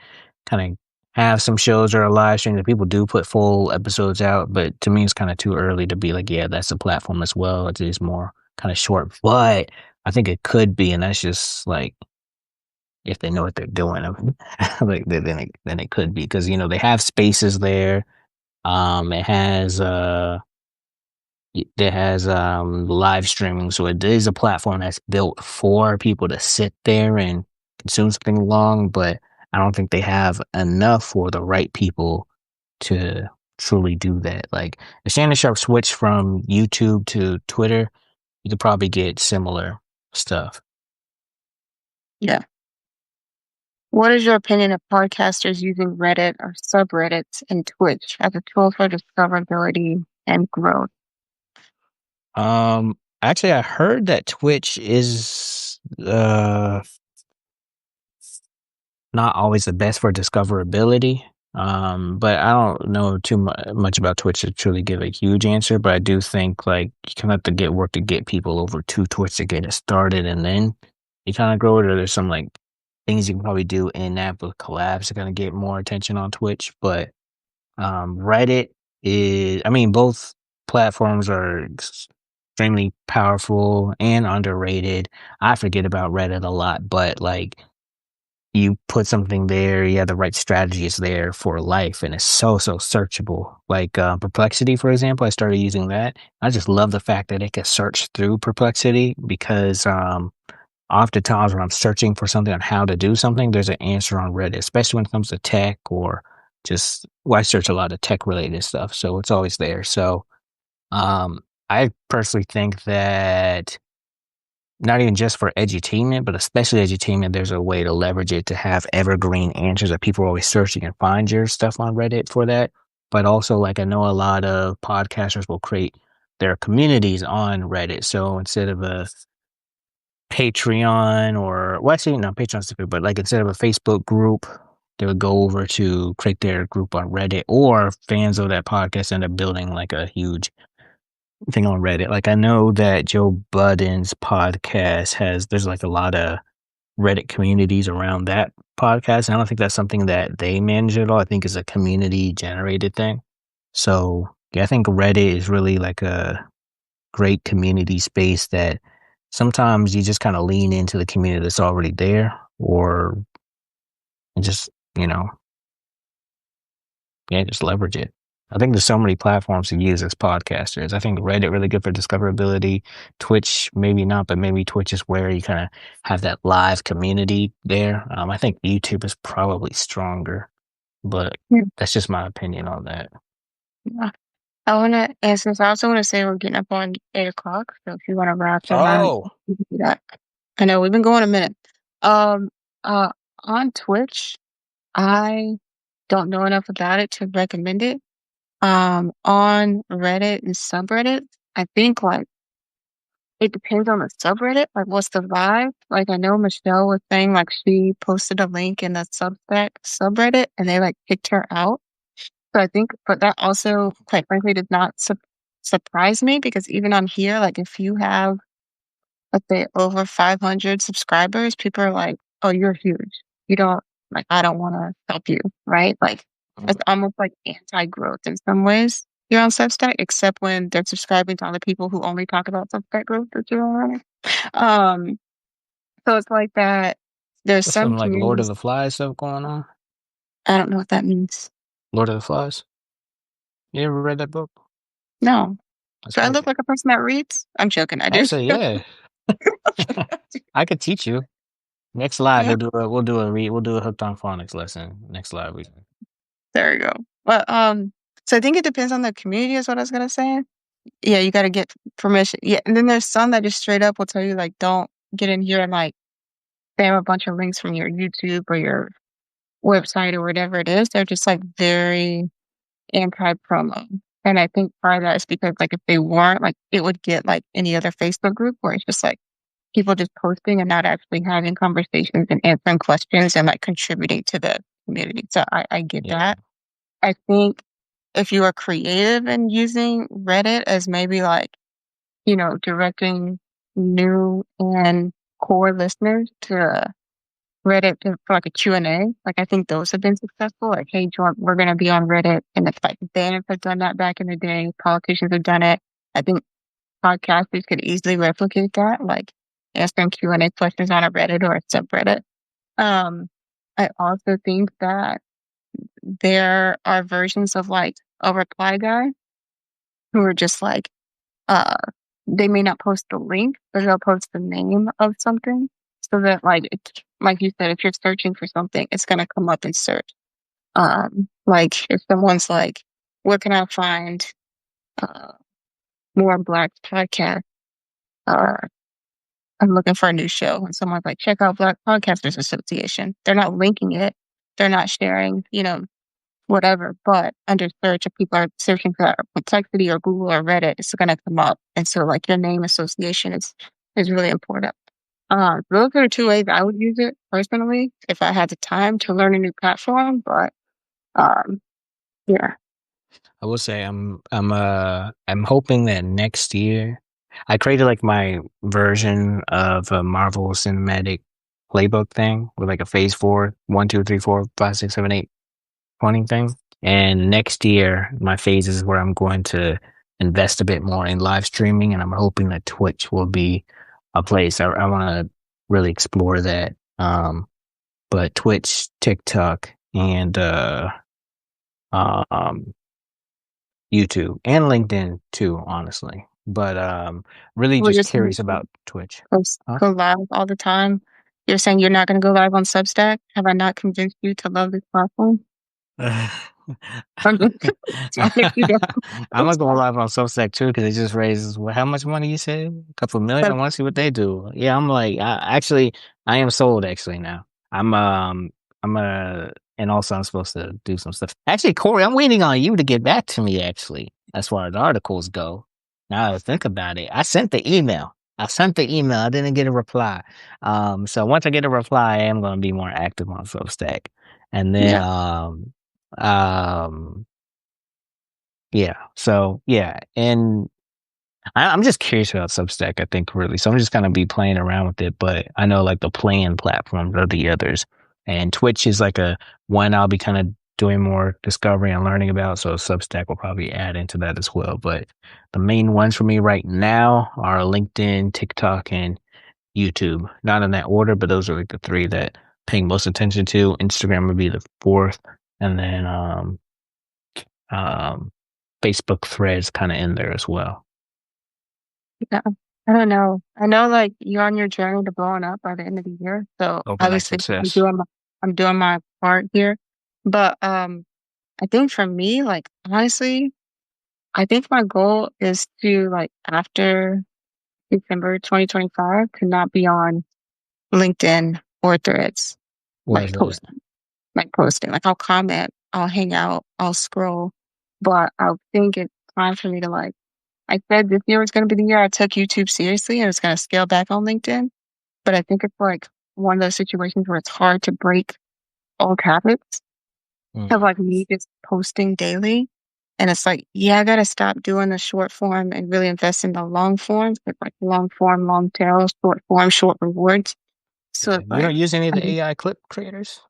kind of have some shows that are live stream that people do put full episodes out, but to me, it's kind of too early to be like, yeah, that's a platform as well. It is more kind of short, but I think it could be, and that's just like if they know what they're doing. Like then it could be because they have spaces there. It has live streaming, so it is a platform that's built for people to sit there and consume something long. But I don't think they have enough for the right people to truly do that. Like if Shannon Sharp switched from YouTube to Twitter, you could probably get similar stuff. Yeah. What is your opinion of podcasters using Reddit or subreddits and Twitch as a tool for discoverability and growth? Actually, I heard that Twitch is not always the best for discoverability. But I don't know too much about Twitch to truly give a huge answer. But I do think like you kind of have to get work to get people over to Twitch to get it started, and then you kind of grow it. Or there's some like things you can probably do in app with collabs to kind of get more attention on Twitch. But Reddit is, I mean, both platforms are extremely powerful and underrated. I forget about Reddit a lot, but like you put something there, you have the right strategies there for life, and it's so searchable. Like Perplexity, for example, I started using that. I just love the fact that it can search through Perplexity because oftentimes when I'm searching for something on how to do something, there's an answer on Reddit, especially when it comes to tech or just, well, I search a lot of tech related stuff, so it's always there. So I personally think that not even just for edutainment, but especially edutainment, there's a way to leverage it to have evergreen answers that people are always searching and find your stuff on Reddit for that. But also, like, I know a lot of podcasters will create their communities on Reddit. So instead of a Patreon or, well, actually, no, Patreon's different, but like instead of a Facebook group, they would go over to create their group on Reddit, or fans of that podcast end up building like a huge thing on Reddit. Like I know that Joe Budden's podcast there's like a lot of Reddit communities around that podcast. And I don't think that's something that they manage at all. I think it's a community generated thing. So yeah, I think Reddit is really like a great community space that sometimes you just kind of lean into the community that's already there, or just, you know, yeah, just leverage it. I think there's so many platforms to use as podcasters. I think Reddit really good for discoverability. Twitch maybe not, but maybe Twitch is where you kind of have that live community there. I think YouTube is probably stronger, but Yeah. that's just my opinion on that. Yeah. I want to, and since I also want to say we're getting up on 8 o'clock, so if you want to wrap them up, Oh, you can do that. I know we've been going a minute. Um, uh, on Twitch, I don't know enough about it to recommend it. On Reddit and subreddit, I think like it depends on the subreddit, like what's the vibe. Like I know Michelle was saying like she posted a link in the Substack subreddit and they like kicked her out. So I think, but that also, quite frankly, did not surprise me because even on here, like if you have, let's say, over 500 subscribers, people are like, "Oh, you're huge. You don't like. I don't want to help you." Right? Like it's almost like anti-growth in some ways. You're on Substack, except when they're subscribing to other people who only talk about Substack growth that you're on. Um, so it's like that. There's there's some some like Lord of communities. the Flies stuff going on. I don't know what that means. Lord of the Flies. You ever read that book? No. That's Do I look perfect. like a person that reads? I'm joking. I do. Actually, yeah, I could teach you. Next live, Yeah, we'll do a hooked on phonics lesson. Next live, we there you go. But so I think it depends on the community is what I was gonna say. Yeah, you gotta get permission. Yeah, and then there's some that just straight up will tell you like don't get in here and like spam a bunch of links from your YouTube or your website or whatever it is. They're just like very anti-promo. And I think part of that is because like if they weren't, like it would get like any other Facebook group where it's just like people just posting and not actually having conversations and answering questions and like contributing to the community. So I get yeah. that. I think if you are creative in using Reddit as maybe like, directing new and core listeners to Reddit for like a Q&A, like I think those have been successful. Like, hey, Jordan, we're going to be on Reddit. And it's like bands have done that back in the day. Politicians have done it. I think podcasters could easily replicate that, like answering Q&A questions on a Reddit or a subreddit. Um, I also think that there are versions of like a reply guy who are just like, uh, they may not post the link, but they'll post the name of something so that like, like you said, if you're searching for something, it's going to come up in search. Like if someone's like, where can I find uh, more Black podcasts? Or I'm looking for a new show, and someone's like, check out Black Podcasters Association. They're not linking it. They're not sharing, whatever. But under search, if people are searching for that or Perplexity or Google or Reddit, it's going to come up. And so, like, your name association is really important. Those are the two ways I would use it personally if I had the time to learn a new platform. But um, yeah, I will say I'm hoping that next year I created like my version of a Marvel Cinematic playbook thing with like a phase 4, 1, 2, 3, 4, 5, 6, 7, 8 pointing thing. And next year my phase is where I'm going to invest a bit more in live streaming, and I'm hoping that Twitch will be a place. I want to really explore that. But Twitch, TikTok, and um YouTube and LinkedIn too, honestly. But really well, just you're saying curious about Twitch. Huh? go live all the time. You're saying you're not going to go live on Substack. Have I not convinced you to love this platform? I'm just trying to keep it. I'm gonna go live on Substack too because it just raises how much money you said? A couple million. I want to see what they do. Yeah, I'm like, I am sold actually now. I'm and also I'm supposed to do some stuff. Actually, Corey, I'm waiting on you to get back to me. Actually, as far as articles go. Now I think about it. I sent the email. I sent the email. I didn't get a reply. So once I get a reply, I am gonna be more active on Substack, and then Yeah, um, yeah. So yeah, and I'm just curious about Substack. I think really, so I'm just gonna be playing around with it. But I know like the playing platforms are the others, and Twitch is like a one I'll be kind of doing more discovery and learning about. So Substack will probably add into that as well. But the main ones for me right now are LinkedIn, TikTok, and YouTube. Not in that order, but those are like the three that paying most attention to. Instagram would be the fourth, and then um, Facebook threads kind of in there as well. yeah. I don't know. I know, like you're on your journey to blowing up by the end of the year. So Overnight obviously, success. I'm doing my part here. But I think for me, like honestly, I think my goal is to like after December 2025 to not be on LinkedIn or Threads, Why like is that? posting. Like I'll comment, I'll hang out, I'll scroll, but I think it's time for me to like. I said this year was going to be the year I took YouTube seriously and it's going to scale back on LinkedIn. But I think it's like one of those situations where it's hard to break old habits of Mm. like me just posting daily. And it's like, yeah, I gotta stop doing the short form and really invest in the long forms, but like long form, long tail, short form, short rewards. So Yeah. it's You don't like, use any of I the just, AI clip creators?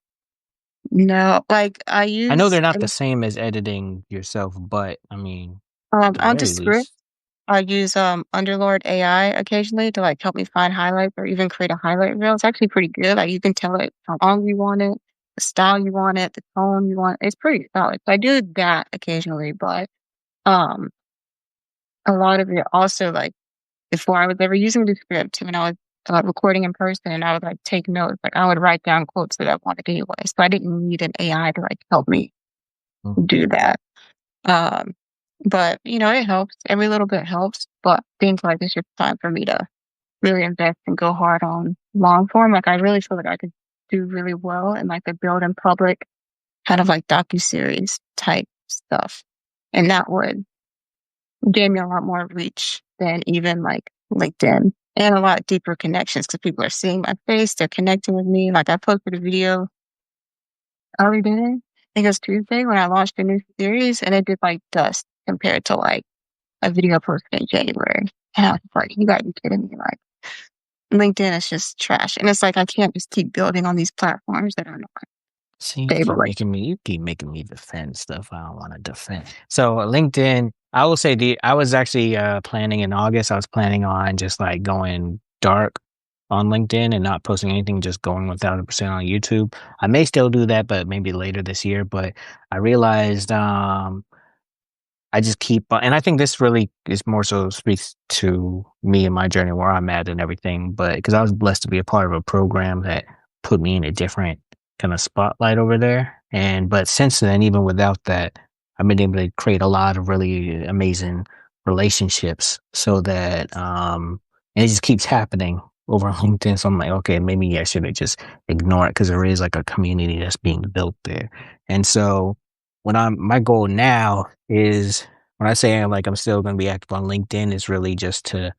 no, like I I know use they're not the same as editing yourself, but I mean, at the onto very script. least. I use Underlord AI occasionally to like help me find highlights or even create a highlight reel. It's actually pretty good. Like you can tell it how long you want it, the style you want it, the tone you want. It's pretty solid. So I do that occasionally, but um a lot of it also like before I was ever using the script when I was recording in person and I would like take notes, like I would write down quotes that I wanted anyway. So I didn't need an AI to like help me Mhm. do that. Um, but it helps. Every little bit helps. But things like it's just time for me to really invest and go hard on long form. Like I really feel like I could do really well in like the build in public kind of like docu-series type stuff. And that would gave me a lot more reach than even like LinkedIn and a lot deeper connections because people are seeing my face, they're connecting with me. Like I posted a video early day, I think it was Tuesday when I launched a new series and it did like dust compared to like a video posted in January. And I was like, you gotta be kidding me. Like LinkedIn is just trash. And it's like I can't just keep building on these platforms that are not See, stable. Like you keep making me defend stuff I don't want to defend. So LinkedIn, I will say I was actually planning in August. I was planning on just like going dark on LinkedIn and not posting anything, just going 1000% on YouTube. I may still do that, but maybe later this year. But I realized I just keep, and I think this really is more so speaks to me and my journey where I'm at and everything. But because I was blessed to be a part of a program that put me in a different kind of spotlight over there. And, but since then, even without that, I've been able to create a lot of really amazing relationships so that and it just keeps happening over on LinkedIn. So I'm like, okay, maybe I shouldn't just ignore it because there is like a community that's being built there. And so when I'm my goal now is when I say I'm still gonna be active on LinkedIn is really just to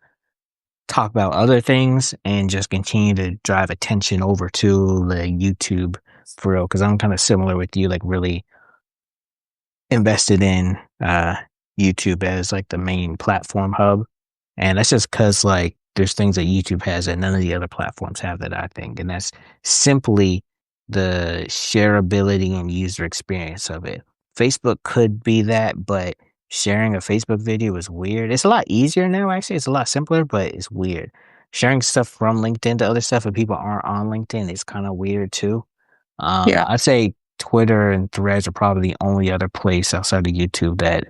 talk about other things and just continue to drive attention over to the YouTube for real. Cause I'm kind of similar with you, like really invested in YouTube as like the main platform hub. And that's just because like there's things that YouTube has that none of the other platforms have that I think. And that's simply the shareability and user experience of it. Facebook could be that, but sharing a Facebook video is weird. It's a lot easier now, actually. It's a lot simpler, but it's weird. Sharing stuff from LinkedIn to other stuff if people aren't on LinkedIn is kind of weird too. Yeah, I'd say Twitter and Threads are probably the only other place outside of YouTube that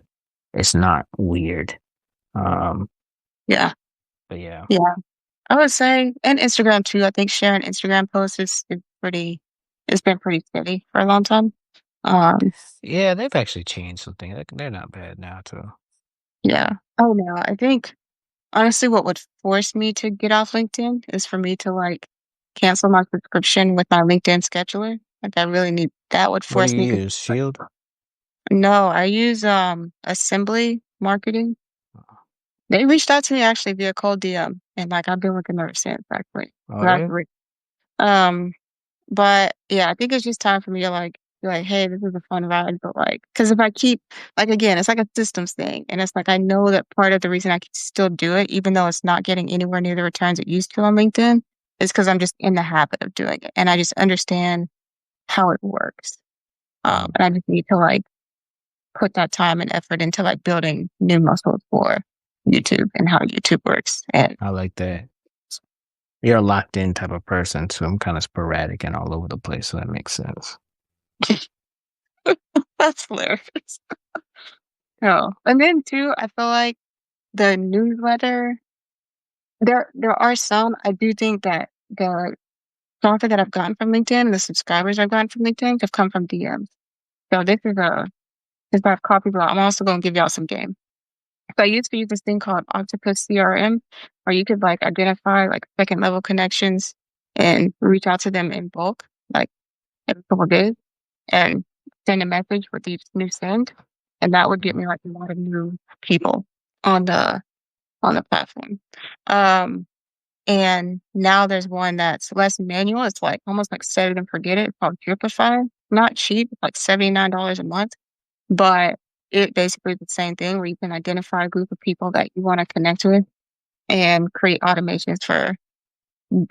it's not weird. Um, yeah, but yeah. yeah. I would say, and Instagram too. I think sharing Instagram posts is pretty. It's been pretty steady for a long time. Um, Yeah, they've actually changed something. They're not bad now too. yeah. Oh no, I think honestly, what would force me to get off LinkedIn is for me to like cancel my subscription with my LinkedIn scheduler. Like I really need that would What do force you me because use? Shield? no, I use Assembly Marketing. They reached out to me actually via cold DM, and like I've been with them ever since actually. Oh That's yeah? great. Um, but yeah, I think it's just time for me to like be like, hey, this is a fun ride, but like, because if I keep like again, it's like a systems thing, and it's like I know that part of the reason I can still do it, even though it's not getting anywhere near the returns it used to on LinkedIn, is because I'm just in the habit of doing it, and I just understand how it works. Mm, And I just need to like put that time and effort into like building new muscles for YouTube and how YouTube works. And I like that. You're a locked in type of person, so I'm kind of sporadic and all over the place, so that makes sense. that's hilarious. Oh, and then too, I feel like the newsletter, there are some, I do think that the traffic that I've gotten from LinkedIn and the subscribers I've gotten from LinkedIn have come from DMs. So this is since I've copied a lot, I'm also going to give y'all some game. So I used to use this thing called Octopus CRM, where you could like identify like second level connections and reach out to them in bulk, like every couple of days, and send a message with each new send. And that would get me like a lot of new people on the platform. Um, and now there's one that's less manual. It's like almost like set it and forget it. It's called Dripify. Not cheap, it's like $79 a month, but it basically is the same thing where you can identify a group of people that you want to connect with and create automations for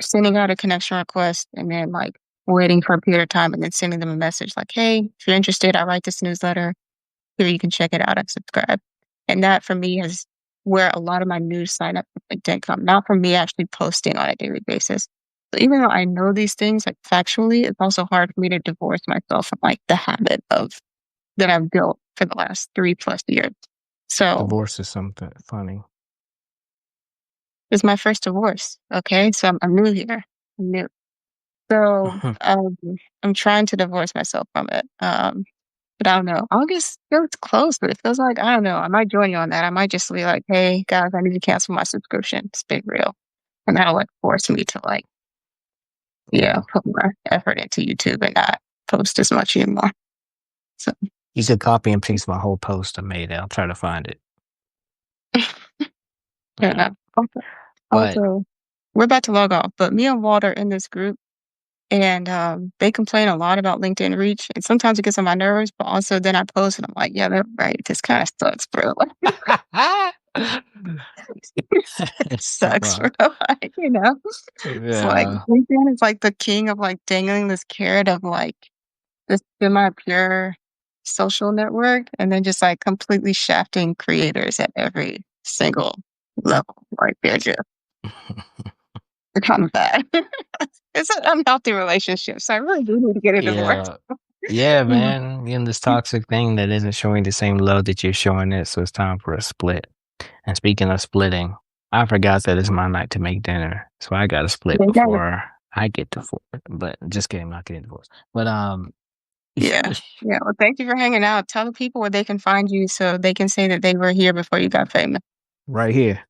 sending out a connection request and then like waiting for a period of time and then sending them a message like, hey, if you're interested, I write this newsletter. Here you can check it out and subscribe. And that for me is where a lot of my news signups with LinkedIn come, not from me actually posting on a daily basis. So even though I know these things like factually, it's also hard for me to divorce myself from like the habit of that I've built for the last 3+ years. So Divorce is something funny. this is my first divorce. Okay. So I'm new here. I'm new. So I'm trying to divorce myself from it. But I don't know. August feels close, but it feels like I don't know. I might join you on that. I might just be like, hey guys, I need to cancel my subscription. It's big real. And that'll like force me to like, yeah, Yeah. put more effort into YouTube and not post as much anymore. So You could copy and paste my whole post I made. I'll try to find it. Yeah. yeah. Also, But also, we're about to log off, but me and Walter in this group and they complain a lot about LinkedIn reach. And sometimes it gets on my nerves, but also then I post and I'm like, yeah, they're right. This kind of sucks, bro. It sucks, bro. Fuck. Like, you know, it's like Yeah. LinkedIn is like the king of like dangling this carrot of like this semi pure social network and then just like completely shafting creators at every single level. Like they're kind of bad. It's an unhealthy relationship. So I really do need to get a divorce. Yeah. Yeah, man. You're in this toxic thing that isn't showing the same love that you're showing it, so it's time for a split. And speaking of splitting, I forgot that it's my night to make dinner. So I gotta split They got before I get divorced. But just kidding, I'm not getting divorced. But Yeah. Yeah. Well, thank you for hanging out. Tell the people where they can find you so they can say that they were here before you got famous. Right here.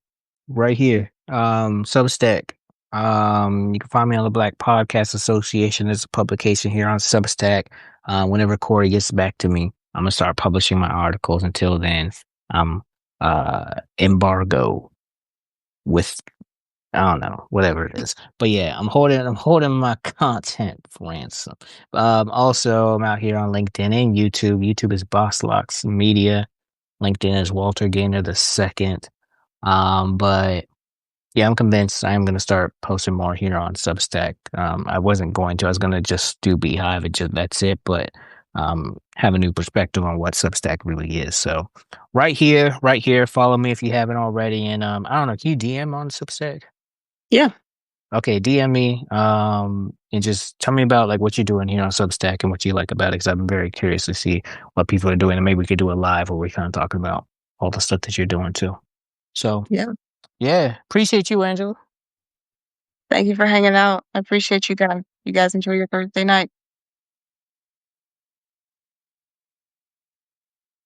Right here. Substack. You can find me on the Black Podcast Association. There's a publication here on Substack. Whenever Corey gets back to me, I'm gonna start publishing my articles. Until then, I'm embargo with I don't know, whatever it is. But yeah, I'm holding my content for ransom. Also I'm out here on LinkedIn and YouTube. YouTube is Boss Locks Media. LinkedIn is Walter Gaynor the second. But yeah, I'm convinced I am going to start posting more here on Substack. I wasn't going to. I was going to just do Beehive and just that's it. But have a new perspective on what Substack really is. So right here. Follow me if you haven't already. And I don't know. Can you DM on Substack? Yeah. Okay, DM me. And just tell me about like what you're doing here on Substack and what you like about it. Because I'm very curious to see what people are doing, and maybe we could do a live where we kind of talk about all the stuff that you're doing too. So Yeah. yeah, appreciate you, Angela. Thank you for hanging out. I appreciate you guys. You guys enjoy your Thursday night.